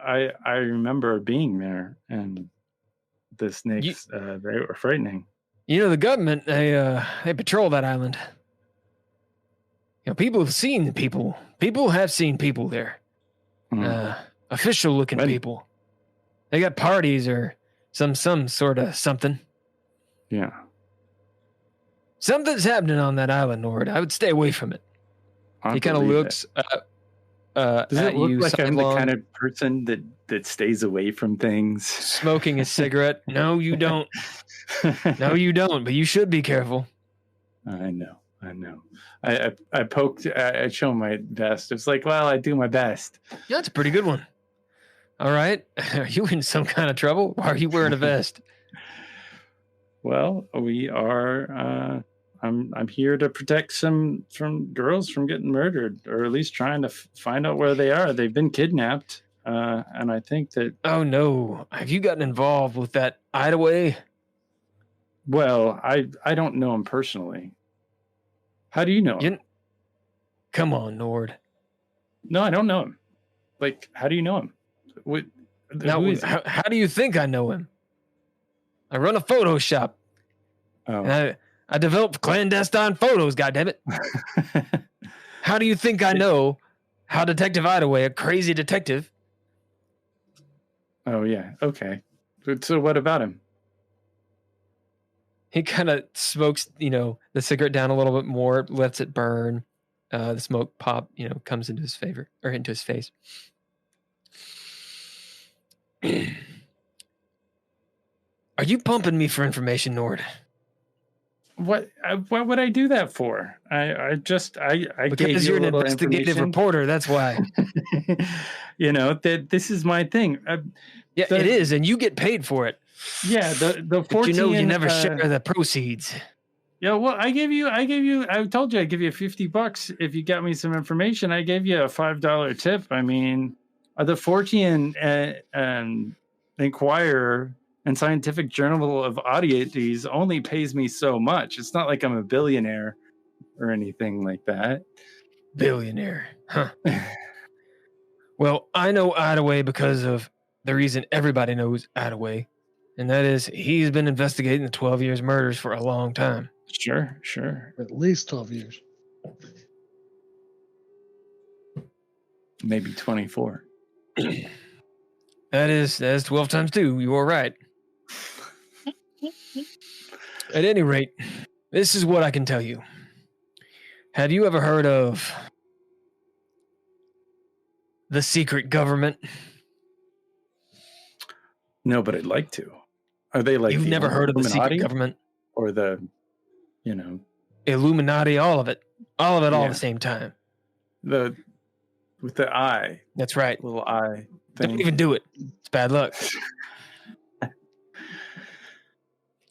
I remember being there, and the snakes they were frightening. The government, they patrol that island. People have seen people. People have seen people there. Official-looking people. They got parties or some sort of something. Yeah. Something's happening on that island, Nord. I would stay away from it. He kind of looks Does it look you like I'm the kind of person that stays away from things? Smoking a cigarette. No, you don't. No, you don't, but you should be careful. I know. I poked, I show my best. It's like, well, I do my best. Yeah, that's a pretty good one. All right. Are you in some kind of trouble? Why are you wearing a vest? Well, we are, I'm here to protect some girls from getting murdered, or at least trying to find out where they are. They've been kidnapped. And I think that... Oh, no. Have you gotten involved with that hideaway? Well, I don't know him personally. How do you know him? Come on, Nord. No, I don't know him. Like, how do you know him? How do you think I know him? I run a photo shop. Oh. And I develop clandestine photos, goddammit. How do you think I know how Detective Hideaway, a crazy detective... Oh, yeah. Okay. So what about him? He kind of smokes, the cigarette down a little bit more, lets it burn. The smoke pop, comes into his favor or into his face. Are you pumping me for information, Nord? What would I do that for? I because gave you you're an investigative reporter. That's why. That this is my thing. It is, and you get paid for it. Yeah, the 14. You never share the proceeds. Yeah, well, I told you I'd give you $50 if you got me some information. I gave you a $5 tip. I mean, the Fortean Inquirer and Scientific Journal of Oddities only pays me so much. It's not like I'm a billionaire or anything like that. Billionaire, huh? Well, I know Hideaway because of the reason everybody knows Hideaway, and that is he's been investigating the 12 years murders for a long time. Sure. At least 12 years. Maybe 24. That is 12 times 2. You are right. At any rate, this is what I can tell you. Have you ever heard of the secret government? No, but I'd like to. Are they like... You've never heard of the secret government? Or the, Illuminati, all of it. All of it all at the same time. With the eye. That's right. Little eye thing. Don't even do it. It's bad luck.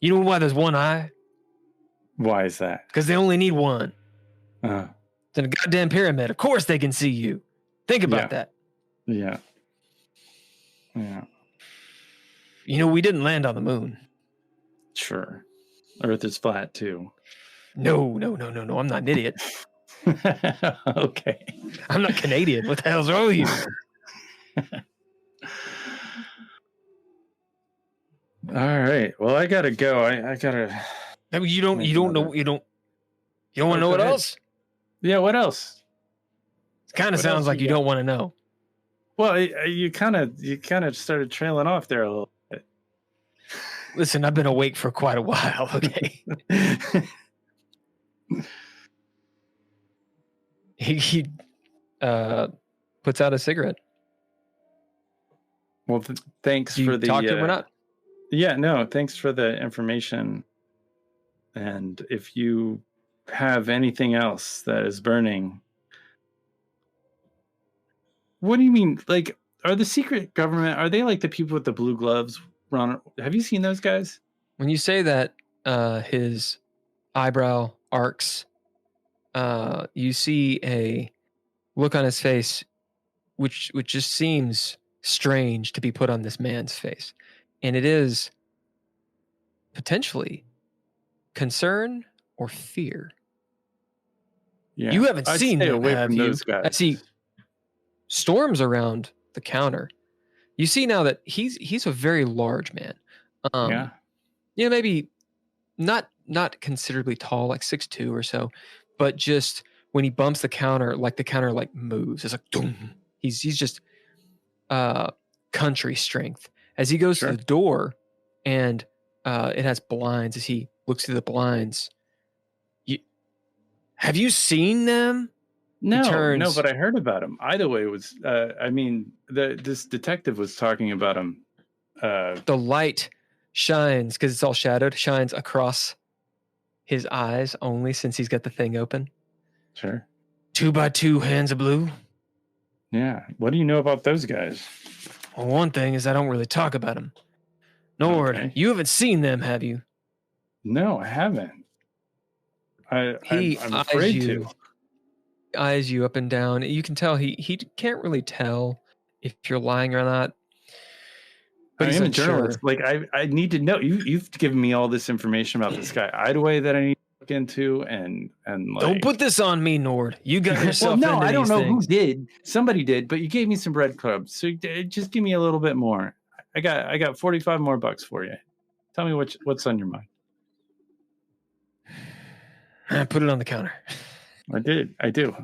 You know why there's one eye? Why is that? Because they only need one. It's in a goddamn pyramid. Of course they can see you. Think about that. Yeah. We didn't land on the moon. Sure. Earth is flat too. No. I'm not an idiot. Okay. I'm not Canadian. What the hell's wrong with you? All right. Well, I gotta go. I gotta... You don't want to know what else? Yeah, what else? It kind of sounds like you don't want to know. Well, you kind of started trailing off there a little bit. Listen, I've been awake for quite a while, okay? He puts out a cigarette. Well, thanks for the... talk to him or not? Yeah, no, thanks for the information. And if you have anything else that is burning... What do you mean? Like, are the secret government, are they like the people with the blue gloves? Ron, have you seen those guys? When you say that, his eyebrow arcs, you see a look on his face, which just seems strange to be put on this man's face. And it is potentially concern or fear. Yeah. You haven't I'd seen stay them, away have from you? those guys. I see storms around the counter. You see now that he's a very large man. Yeah. Maybe not considerably tall, like 6'2" or so, but just when he bumps the counter like moves. It's like doom. He's just country strength. As he goes to the door, and it has blinds. As he looks through the blinds, have you seen them? No, but I heard about him. Either way, it was. This detective was talking about him. The light shines because it's all shadowed. Shines across his eyes only, since he's got the thing open. Sure. 2x2 hands of blue. Yeah. What do you know about those guys? Well, one thing is I don't really talk about them. Nord, you haven't seen them, have you? No, I haven't. I'm afraid to. Eyes you up and down. You can tell he can't really tell if you're lying or not. But I am a journalist. Like I need to know. You've given me all this information about this guy Idaway that I need to look into, and like, don't put this on me, Nord. You got yourself. Well, no, I don't know things. who did. Somebody did, but you gave me some breadcrumbs. So just give me a little bit more. I got $45 more for you. Tell me what's on your mind. I put it on the counter. I do.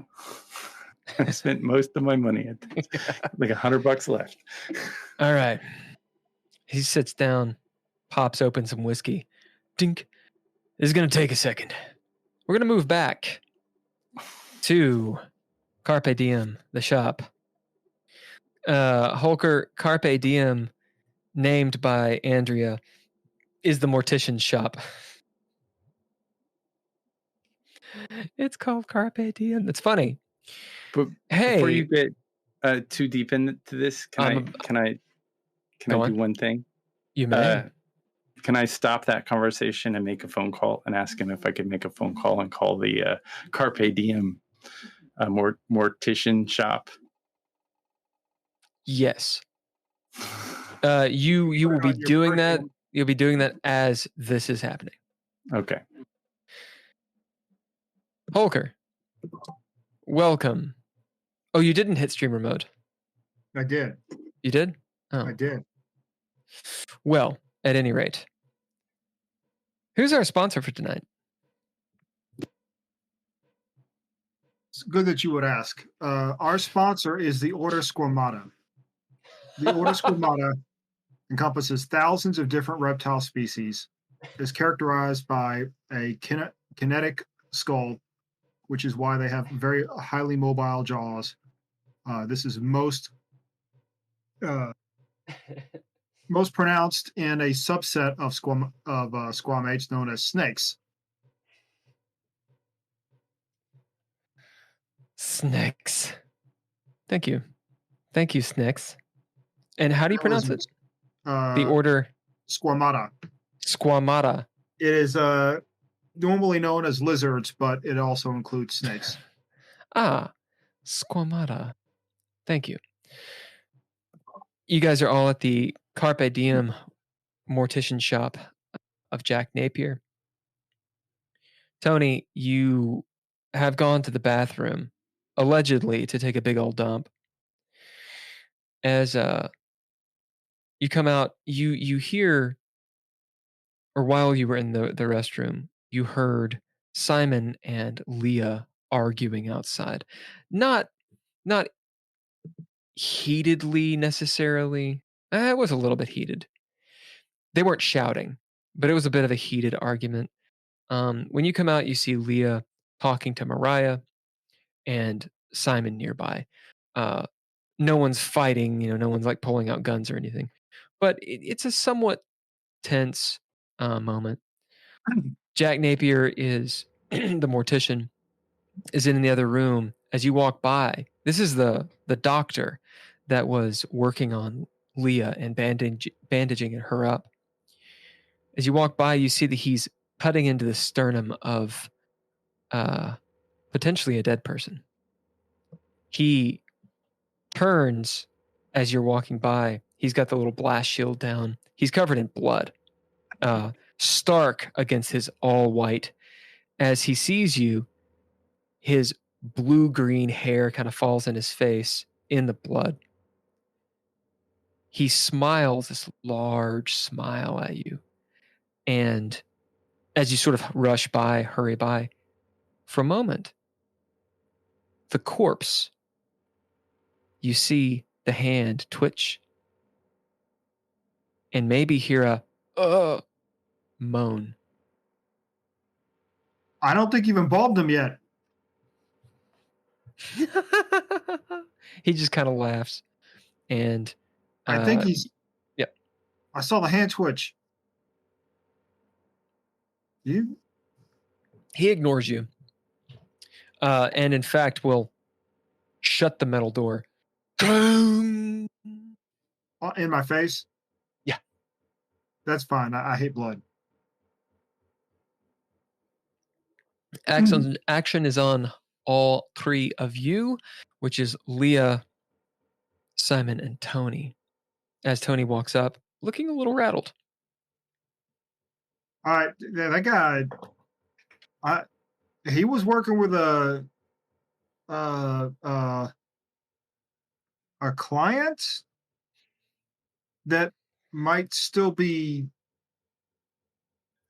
I spent most of my money. Like $100 left. All right. He sits down, pops open some whiskey. Dink. This is going to take a second. We're going to move back to Carpe Diem, the shop. Holker, Carpe Diem, named by Andrea, is the mortician's shop. It's called Carpe Diem. It's funny. But hey, before you get too deep into this, can I do one thing? You may. Can I stop that conversation and make a phone call and ask him if I could make a phone call and call the Carpe Diem mortician shop? Yes. You will be doing that. You'll be doing that as this is happening. Okay. Holker, welcome. Oh, you didn't hit streamer mode. I did. You did? Oh. I did. Well, at any rate, who's our sponsor for tonight? It's good that you would ask. Our sponsor is the Order Squamata. The Order Squamata encompasses thousands of different reptile species, is characterized by a kinetic skull, which is why they have very highly mobile jaws. This is most pronounced in a subset of squamates known as snakes. Snakes. Thank you, snakes. And how do you pronounce it? The order Squamata. Squamata. It is normally known as lizards, but it also includes snakes. Squamata. Thank you. You guys are all at the Carpe Diem mortician shop of Jack Napier. Tony, you have gone to the bathroom, allegedly to take a big old dump. As you come out, you hear, or while you were in the restroom, you heard Simon and Leah arguing outside. Not heatedly necessarily. It was a little bit heated. They weren't shouting, but it was a bit of a heated argument. When you come out, you see Leah talking to Mariah and Simon nearby. No one's fighting, no one's like pulling out guns or anything, but it's a somewhat tense moment. Jack Napier is the mortician, is in the other room. As you walk by, this is the doctor that was working on Leah and bandaging her up. As you walk by, you see that he's cutting into the sternum of potentially a dead person. He turns as you're walking by. He's got the little blast shield down. He's covered in blood, stark against his all white. As he sees you, his blue-green hair kind of falls in his face in the blood. He smiles this large smile at you, and as you sort of rush by, hurry by, for a moment, the corpse, you see the hand twitch and maybe hear a moan. I don't think you've embalmed him yet. He just kind of laughs. And I think he's... Yep. I saw the hand twitch. You? He ignores you. And in fact, will shut the metal door. In my face? Yeah. That's fine. I hate blood. Action is on all three of you, which is Leah, Simon, and Tony. As Tony walks up, looking a little rattled. All right. Yeah, that guy... he was working with a client that might still be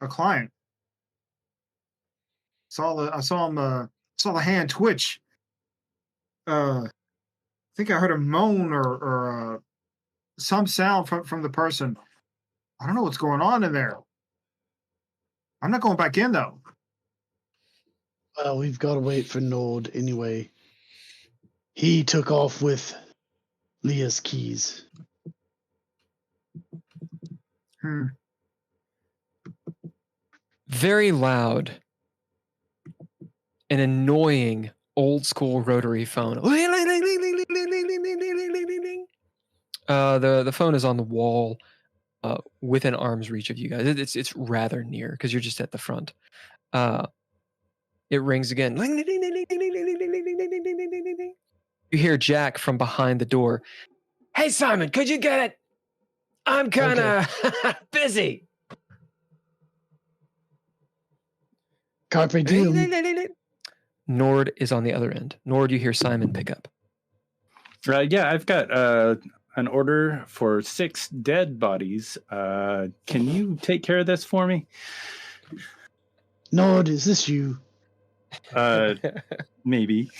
a client. I saw the hand twitch. I think I heard a moan or some sound from the person. I don't know what's going on in there. I'm not going back in though. Well, we've got to wait for Nord anyway. He took off with Leah's keys. Very loud, an annoying old school rotary phone. The phone is on the wall, within arm's reach of you guys. It's rather near because you're just at the front. It rings again. You hear Jack from behind the door. Hey, Simon, could you get it? I'm kind of busy. Carpe diem. Nord is on the other end. Nord, you hear Simon pick up. Yeah, I've got an order for 6 dead bodies. Can you take care of this for me? Nord, is this you? Maybe.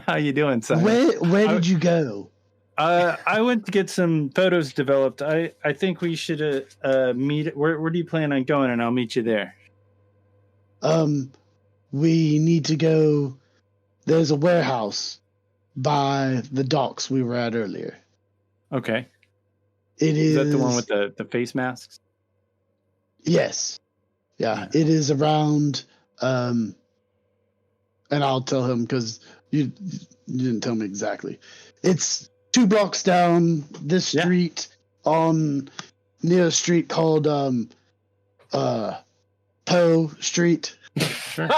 How you doing, Simon? Where did you go? I went to get some photos developed. I think we should meet. Where do you plan on going? And I'll meet you there. We need to go. There's a warehouse by the docks we were at earlier. Okay. Is that the one with the face masks? Yes. Yeah. It is around. And I'll tell him because you didn't tell me exactly. It's 2 blocks down this street near a street called Poe Street. Sure.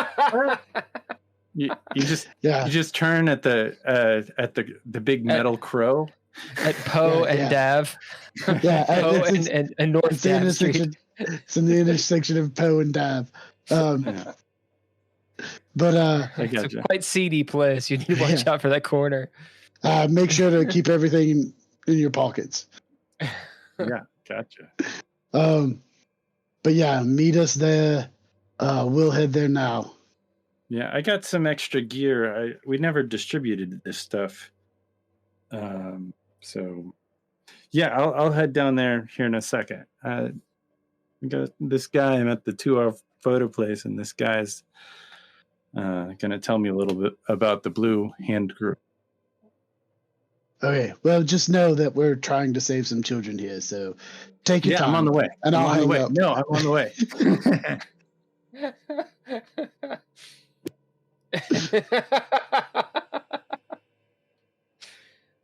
you just turn at the big metal crow at Poe and Dav. Yeah, Poe and North Dav Street. It's in the intersection of Poe and Dav. But it's a quite seedy place. You need to watch out for that corner. Make sure to keep everything in your pockets. Yeah, gotcha. But yeah, meet us there. We'll head there now. Yeah, I got some extra gear. We never distributed this stuff. So yeah, I'll head down there here in a second. We got this guy. I'm at the 2-hour photo place, and this guy's going to tell me a little bit about the Blue Hand Group. Okay, well, just know that we're trying to save some children here, so take your time. I'm on the way. And I'll hang up. No, I'm on the way.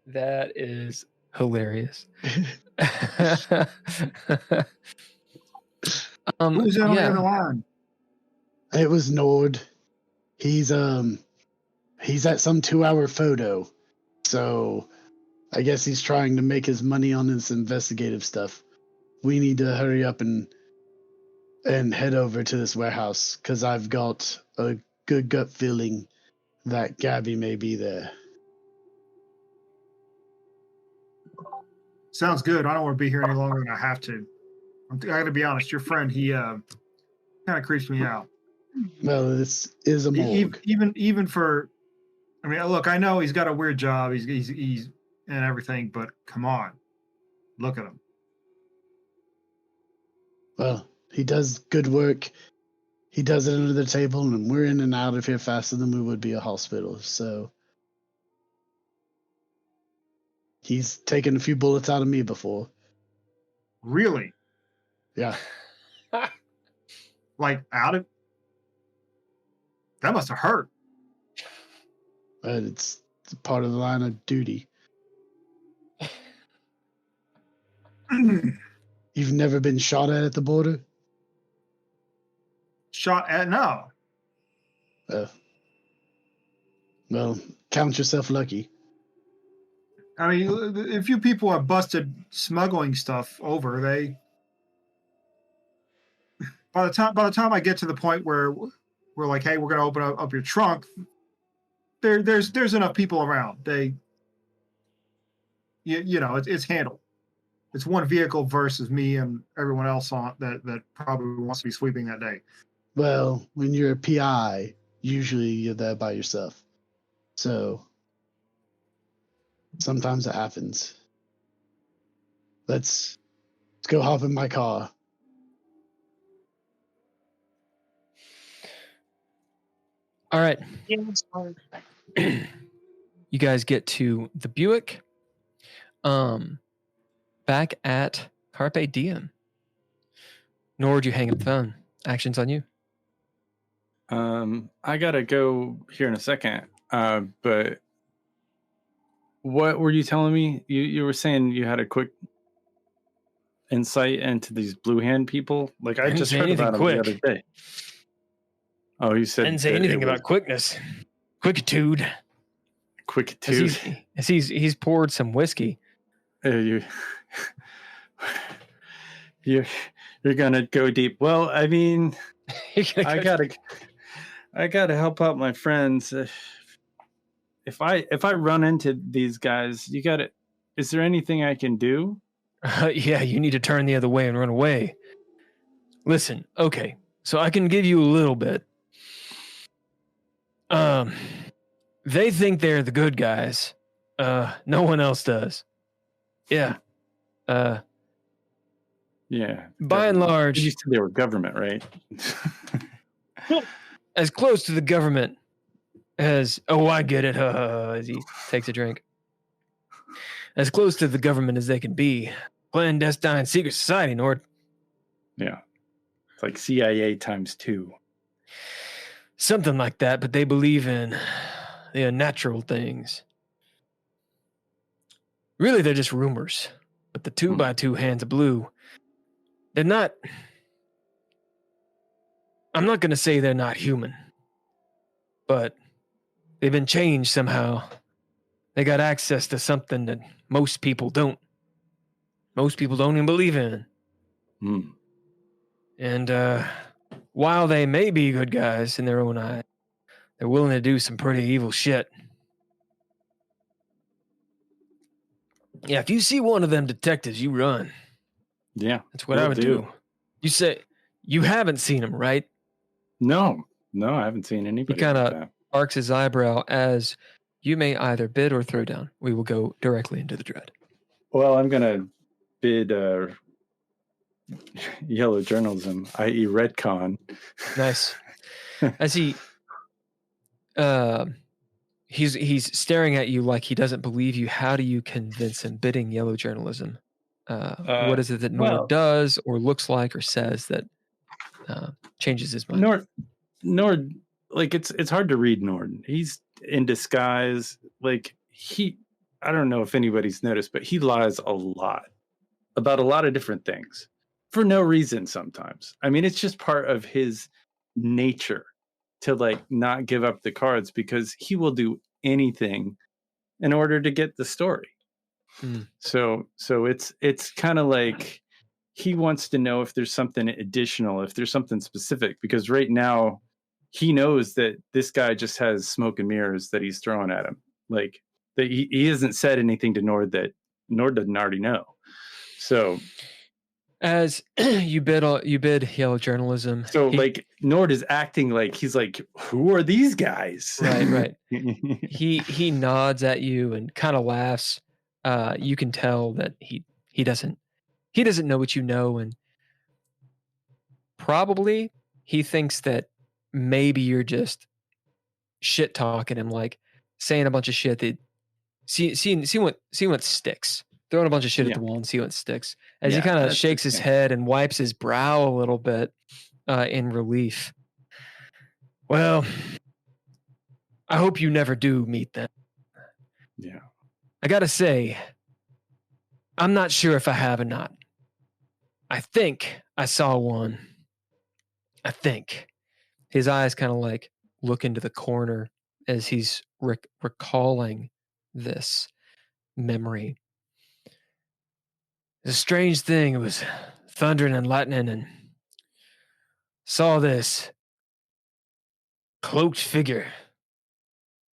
That is hilarious. Who's on the other line? It was Nord. He's at some 2-hour photo, so I guess he's trying to make his money on this investigative stuff. We need to hurry up and head over to this warehouse because I've got a good gut feeling that Gabby may be there. Sounds good. I don't want to be here any longer than I have to. I got to be honest. Your friend, he kind of creeps me out. Well, this is a morgue. Even for, I mean, look, I know he's got a weird job. He's and everything, but come on, look at him. Well, he does good work. He does it under the table, and we're in and out of here faster than we would be a hospital. So he's taken a few bullets out of me before. Really? Yeah. Like out of that must have hurt. But it's part of the line of duty. You've never been shot at the border? Shot at? No. Well, count yourself lucky. I mean, a few people are busted smuggling stuff over. By the time I get to the point where we're like, hey, we're gonna open up your trunk, there's enough people around. You know, it's handled. It's one vehicle versus me and everyone else on that probably wants to be sweeping that day. Well, when you're a PI, usually you're there by yourself. So sometimes it happens. Let's go hop in my car. All right. You guys get to the Buick. Back at Carpe Diem. Nord, you hang up the phone. Actions on you. I gotta go here in a second. But what were you telling me? You were saying you had a quick insight into these blue hand people? Like I just heard about them the other day. Oh, you said didn't say anything about quickness. Quickitude. As he's poured some whiskey. You're gonna go deep. Well, I mean, I gotta help out my friends. If I run into these guys, is there anything I can do? Yeah, you need to turn the other way and run away. Listen, okay, so I can give you a little bit. They think they're the good guys. No one else does. Yeah. Yeah. By and large, you said they were government, right? As close to the government as I get it. As he takes a drink. As close to the government as they can be. Clandestine secret society, Nord. Yeah. It's like CIA times 2. Something like that, but they believe in the unnatural things. Really, they're just rumors. But the 2x2 hands of blue, they're not... I'm not going to say they're not human. But they've been changed somehow. They got access to something that most people don't. Most people don't even believe in. And while they may be good guys in their own eye, they're willing to do some pretty evil shit. Yeah, if you see one of them detectives, you run. Yeah. That's what I would do. You say, you haven't seen him, right? No, I haven't seen anybody. He kind of arcs his eyebrow as you may either bid or throw down. We will go directly into the dread. Well, I'm going to bid yellow journalism, i.e. Redcon. Nice. As he's staring at you like he doesn't believe you. How do you convince him? Bidding yellow journalism. What is it that Nord does or looks like or says that changes his mind? Nord, like it's hard to read Nord. He's in disguise. Like I don't know if anybody's noticed, but he lies a lot about a lot of different things for no reason sometimes. I mean, it's just part of his nature to like not give up the cards because he will do anything in order to get the story. So it's kind of like he wants to know if there's something additional, if there's something specific, because right now he knows that this guy just has smoke and mirrors that he's throwing at him. Like that he hasn't said anything to Nord that Nord doesn't already know. So As you bid Yellow Journalism. So like Nord is acting like he's like, who are these guys? Right. He nods at you and kind of laughs. You can tell that he doesn't know what you know, and probably he thinks that maybe you're just shit talking him, like saying a bunch of shit that see what sticks. Throwing a bunch of shit at the wall and see what sticks. As he kind of shakes his head and wipes his brow a little bit in relief. Well, I hope you never do meet them. Yeah. I gotta say, I'm not sure if I have or not. I think I saw one. I think. His eyes kind of like look into the corner as he's recalling this memory. It's a strange thing. It was thundering and lightning, and saw this cloaked figure.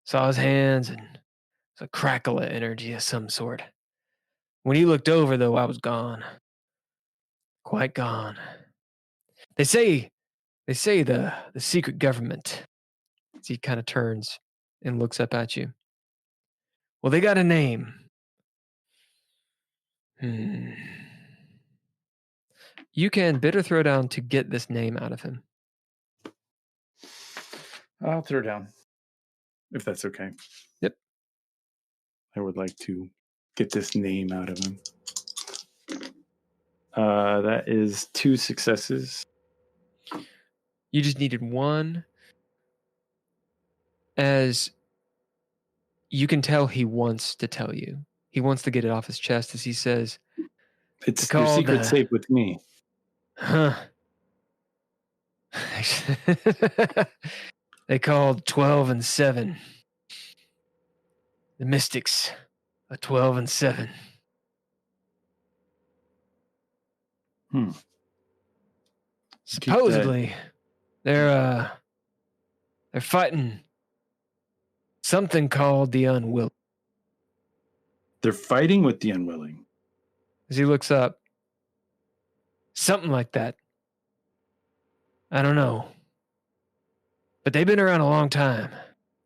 Saw his hands and a crackle of energy of some sort. When he looked over, though, I was gone. Quite gone. They say the secret government. As he kind of turns and looks up at you. Well, they got a name. You can bid or throw down to get this name out of him. I'll throw down, if that's okay. Yep. I would like to get this name out of him. That is 2 successes. You just needed one. As you can tell, he wants to tell you. He wants to get it off his chest as he says, it's your secret safe with me. Huh. They called 12 and 7. The Mystics are 12 and 7. Supposedly, they're fighting something called the Unwilling. They're fighting with the Unwilling. As he looks up, something like that. I don't know. But they've been around a long time.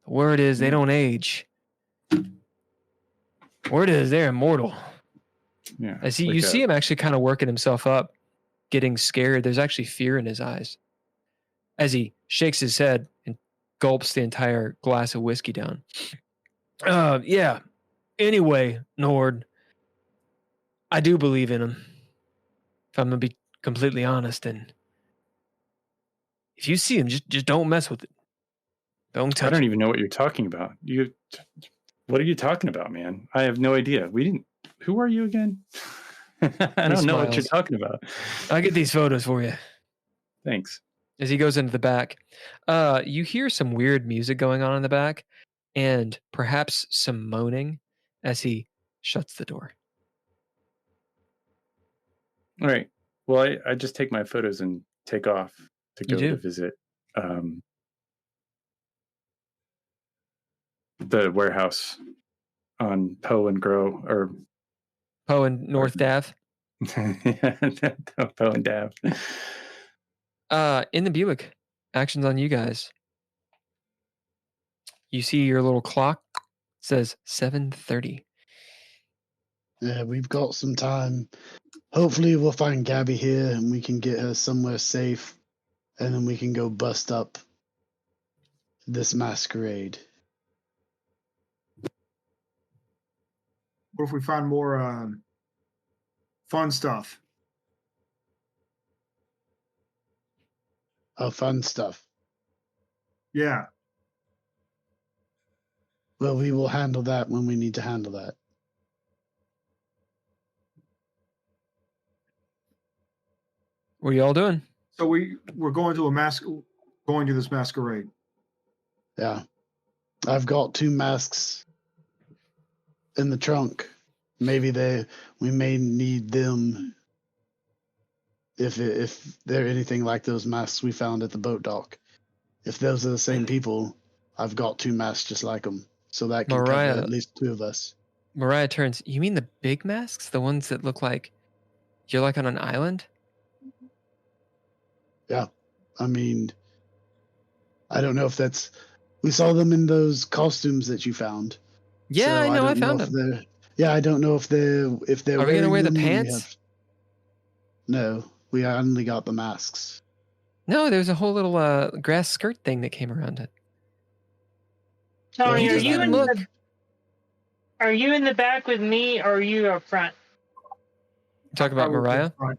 The word is they don't age. Word is they're immortal. Yeah. As you see him actually kind of working himself up, getting scared. There's actually fear in his eyes. As he shakes his head and gulps the entire glass of whiskey down. Yeah. Anyway, Nord, I do believe in him. If I'm going to be completely honest, and if you see him, just don't mess with it. Don't touch it. I don't even know what you're talking about. What are you talking about, man? I have no idea. Who are you again? I don't know what you're talking about. I'll get these photos for you. Thanks. As he goes into the back, you hear some weird music going on in the back and perhaps some moaning as he shuts the door. All right. Well, I just take my photos and take off to go to visit the warehouse on Poe and Grow, or Poe and North Dav. Poe and Dav. In the Buick, actions on you guys. You see your little clock says 7:30. Yeah, we've got some time. Hopefully we'll find Gabby here and we can get her somewhere safe, and then we can go bust up this masquerade. What if we find more fun stuff? Oh, fun stuff. Yeah. Well, we will handle that when we need to handle that. What are y'all doing? So we're going to this masquerade. Yeah. I've got 2 masks in the trunk. Maybe we may need them if they're anything like those masks we found at the boat dock. If those are the same people, I've got 2 masks just like them. So that can cover at least 2 of us. Mariah turns, you mean the big masks? The ones that look like You're like on an island? Yeah. I mean, I don't know if that's. We saw them in those costumes that you found. Yeah, So I know. I don't found if them. they're. Yeah, I don't know if they're Are we gonna wearing wear the them. pants? No, we only got the masks. No, there's a whole little grass skirt thing that came around it. Tony, You just didn't look. Are you in the back with me, or are you up front? Talk about Mariah? Right.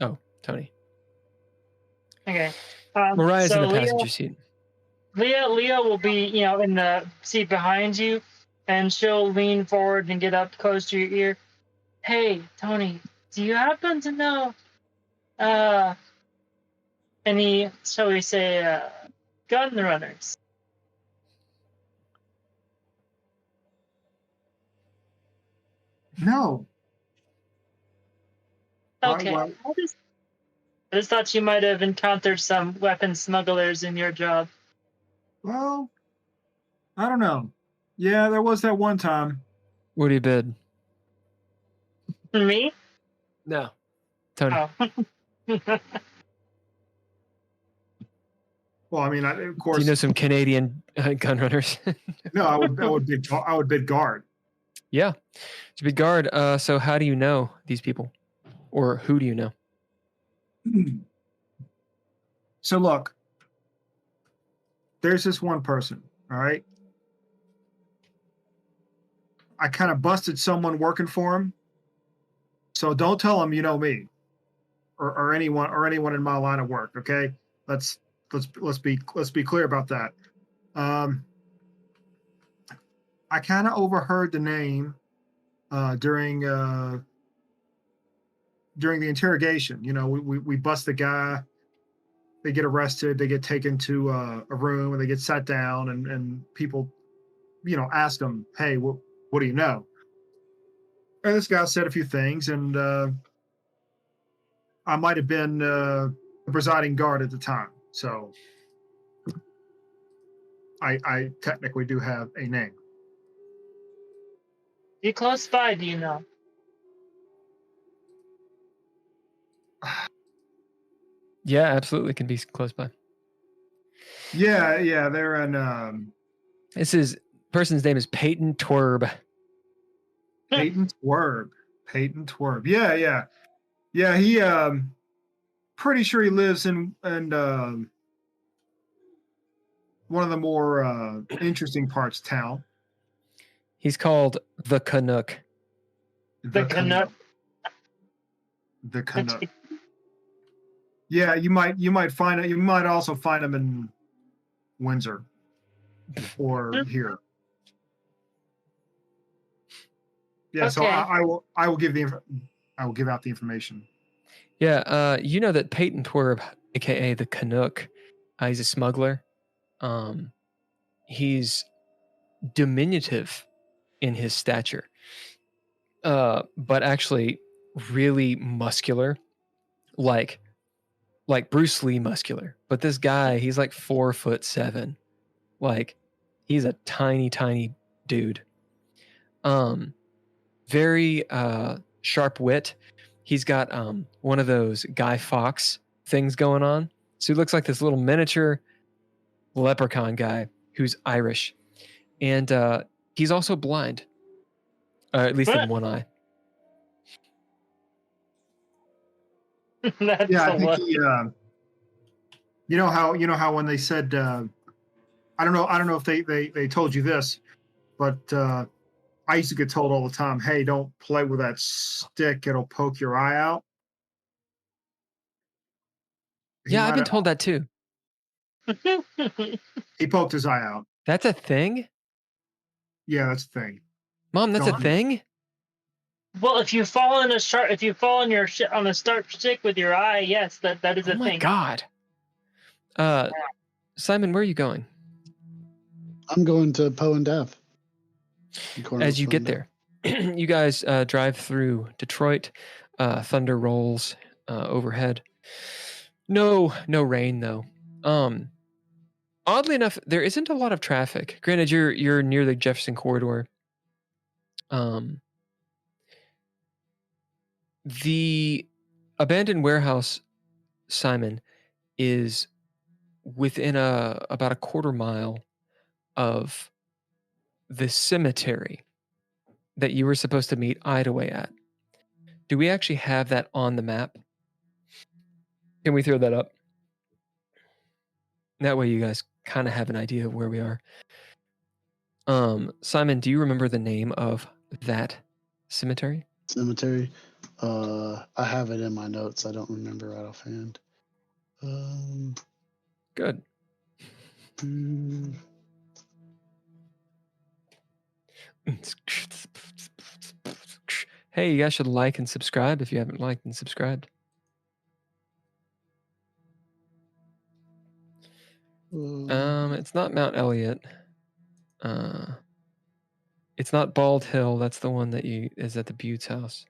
Oh, Tony. Okay. Mariah's so in the passenger seat. Leah will be, in the seat behind you, and she'll lean forward and get up close to your ear. Hey, Tony, do you happen to know, any, shall we say, gun runners? No. Okay. Why- I just thought you might have encountered some weapon smugglers in your job. Well, I don't know. Yeah, there was that one time. What do you bid? Me? No. Tony. Oh. Well, I mean, of course. Do you know some Canadian gun runners? No, I would bid guard. Yeah. To bid guard. So how do you know these people? Or who do you know? So look, there's this one person, all right? I kind of busted someone working for him. So don't tell him you know me or anyone in my line of work, okay? Let's be clear about that. I kind of overheard the name during the interrogation. We bust the guy. They get arrested. They get taken to a room, and they get sat down, and people, ask them, "Hey, what do you know?" And this guy said a few things, and I might have been the presiding guard at the time, so I technically do have a name. You close by, do you know? Yeah, absolutely. Can be close by. Yeah, they're in. This person's name is Peyton Twerb. Peyton Twerb. Yeah. He pretty sure he lives in one of the more interesting parts of town. He's called the Canuck. The Canuck. The Canuck. Yeah, you might find it. You might also find him in Windsor or here. Yeah, so Okay. I will give out the information. Yeah, you know that Peyton Twerb, aka the Canuck, he's a smuggler. He's diminutive in his stature, but actually really muscular, like Bruce Lee muscular. But this guy, he's like 4'7". Like, he's a tiny dude. Very sharp wit. He's got one of those Guy Fawkes things going on. So he looks like this little miniature leprechaun guy who's Irish. And he's also blind. At least in one eye. That's Yeah, I think hilarious. he, you know how when they said I don't know if they told you this, but I used to get told all the time, "Hey, don't play with that stick; it'll poke your eye out." Yeah, I've been told that too. He poked his eye out. That's a thing? Yeah, that's the thing. Mom, that's a thing? Well, if you fall on a sharp stick with your eye, yes, that is a thing. Oh my God. Simon, where are you going? I'm going to Poe and Dev. As you get there, you guys drive through Detroit. Thunder rolls overhead. No rain though. Oddly enough, there isn't a lot of traffic. Granted, you're near the Jefferson corridor. The abandoned warehouse, Simon, is within about a quarter mile of the cemetery that you were supposed to meet Idaway at. Do we actually have that on the map? Can we throw that up? That way you guys kind of have an idea of where we are. Simon, do you remember the name of that cemetery? Cemetery. I have it in my notes. I don't remember right offhand. Good. Hey, you guys should like and subscribe if you haven't liked and subscribed. It's not Mount Elliott. It's not Bald Hill. That's the one that is at the Butte's house.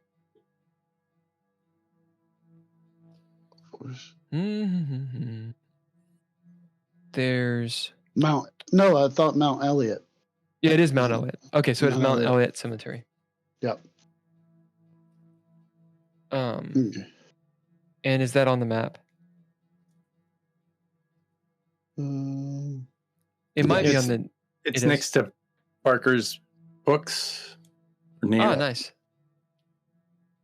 Mm-hmm. There's Mount. No, I thought Mount Elliott. Yeah, it is Mount Elliott. Okay, so it's Mount Elliott Cemetery. Yep. Okay. And is that on the map? It might be on the. It's next to Barker's books. Oh, nice.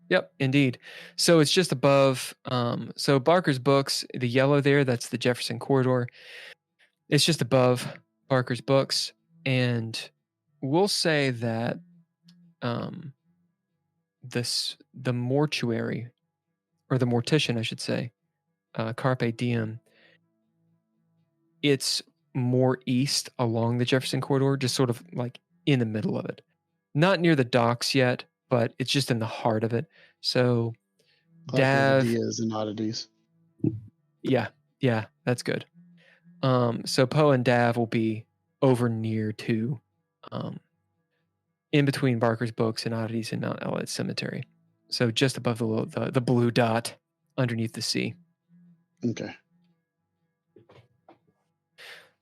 Yep, indeed. So it's just above. So Barker's books, the yellow there, that's the Jefferson corridor. It's just above Barker's books, and we'll say that the mortuary, or the mortician, I should say, Carpe Diem. It's more east along the Jefferson corridor, just sort of like in the middle of it. Not near the docks yet, but it's just in the heart of it. So Dav. Ideas and oddities. Yeah, that's good. So Poe and Dav will be over near to in between Barker's books and oddities in Mount Elliott Cemetery. So just above the blue dot underneath the sea. Okay.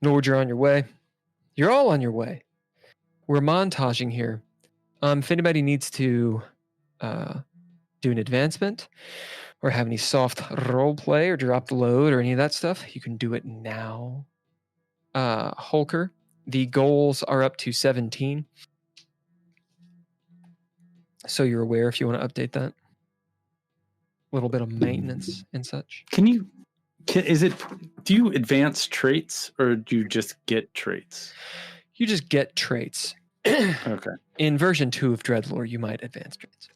Nord, you're on your way. You're all on your way. We're montaging here. If anybody needs to do an advancement or have any soft role play or drop the load or any of that stuff, you can do it now. Holker, the goals are up to 17. So you're aware if you want to update that. A little bit of maintenance and such. Do you advance traits or do you just get traits? You just get traits. Okay. In version 2 of DreadLore, you might advance traits.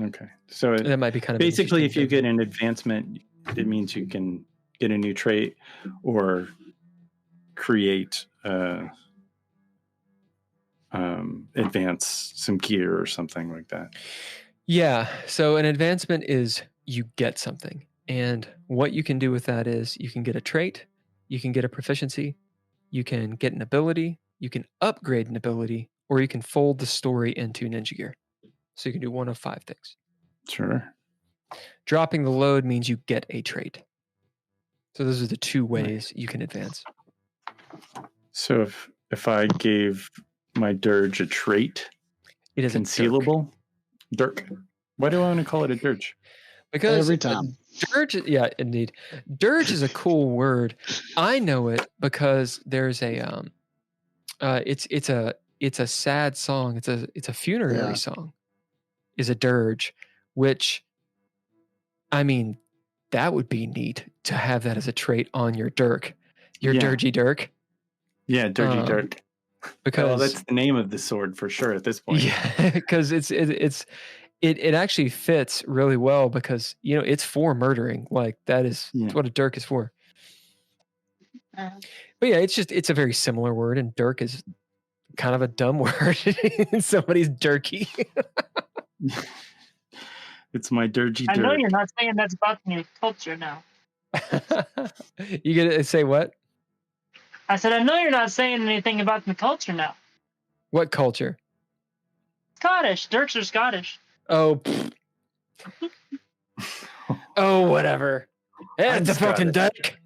Okay. So that might be kind of basically if you get an advancement, it means you can get a new trait or create advance some gear or something like that. Yeah. So an advancement is you get something. And what you can do with that is you can get a trait, you can get a proficiency, you can get an ability, you can upgrade an ability, or you can fold the story into ninja gear. So you can do one of 5 things. Sure. Dropping the load means you get a trait. So those are the 2 ways you can advance. So if I gave my dirge a trait, it is concealable. Dirk. Why do I want to call it a dirge? Because every time. Dirge, yeah, indeed. Dirge is a cool word. I know it because there's a it's a sad song. It's a funerary song. Is a dirge, which I mean, that would be neat to have that as a trait on your dirk. Your dirgy dirk. Yeah, dirgy dirk. Because that's the name of the sword for sure at this point. Yeah, because it actually fits really well because it's for murdering. Like that is what a dirk is for. But yeah, it's a very similar word, and dirk is kind of a dumb word. Somebody's dirky. It's my dirgy dirk. I know you're not saying that's about the culture now. You gonna say what? I said, I know you're not saying anything about the culture now. What culture? Scottish. Dirks are Scottish. Oh. Oh, whatever. Yeah, it's a fucking dirk.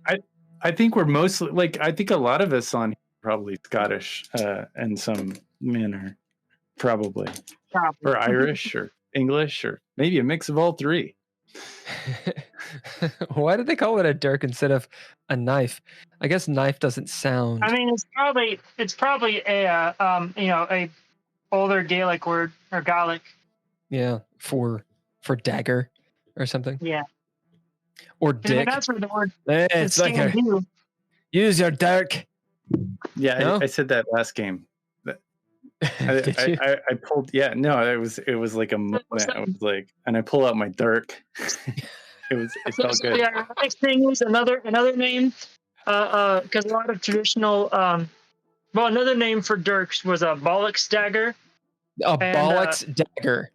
I think we're mostly I think a lot of us on here are probably Scottish, and some men are probably. Or Irish or English or maybe a mix of all 3. Why did they call it a dirk instead of a knife? I guess knife doesn't sound. I mean, it's probably a a older Gaelic word or Gaelic. Yeah, for dagger or something. Yeah. Or I mean, dick. that's where the word. It's like a use your dirk. Yeah, No? I said that last game. I pulled. Yeah, no, it was like a moment. I was like, and I pull out my dirk. It felt good. Yeah, next thing is another name, because a lot of traditional, another name for dirks was a bollocks dagger. A bollocks dagger.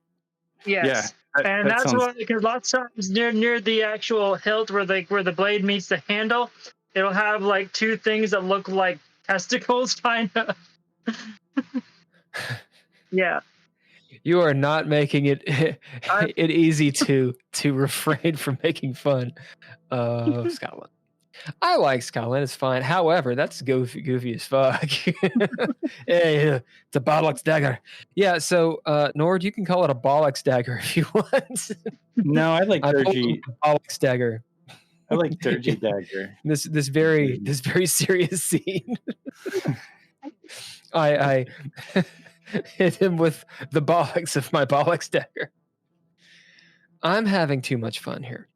Yes, yeah, that's sounds... why, because lots of times near the actual hilt where the blade meets the handle, it'll have like two things that look like testicles, kind of. Yeah. You are not making it easy to refrain from making fun of Scotland. I like Scotland; it's fine. However, that's goofy as fuck. Hey, it's a bollocks dagger. Yeah. So, Nord, you can call it a bollocks dagger if you want. No, I like dirty bollocks dagger. I like dirty dagger. This very serious scene. I hit him with the bollocks of my bollocks dagger. I'm having too much fun here.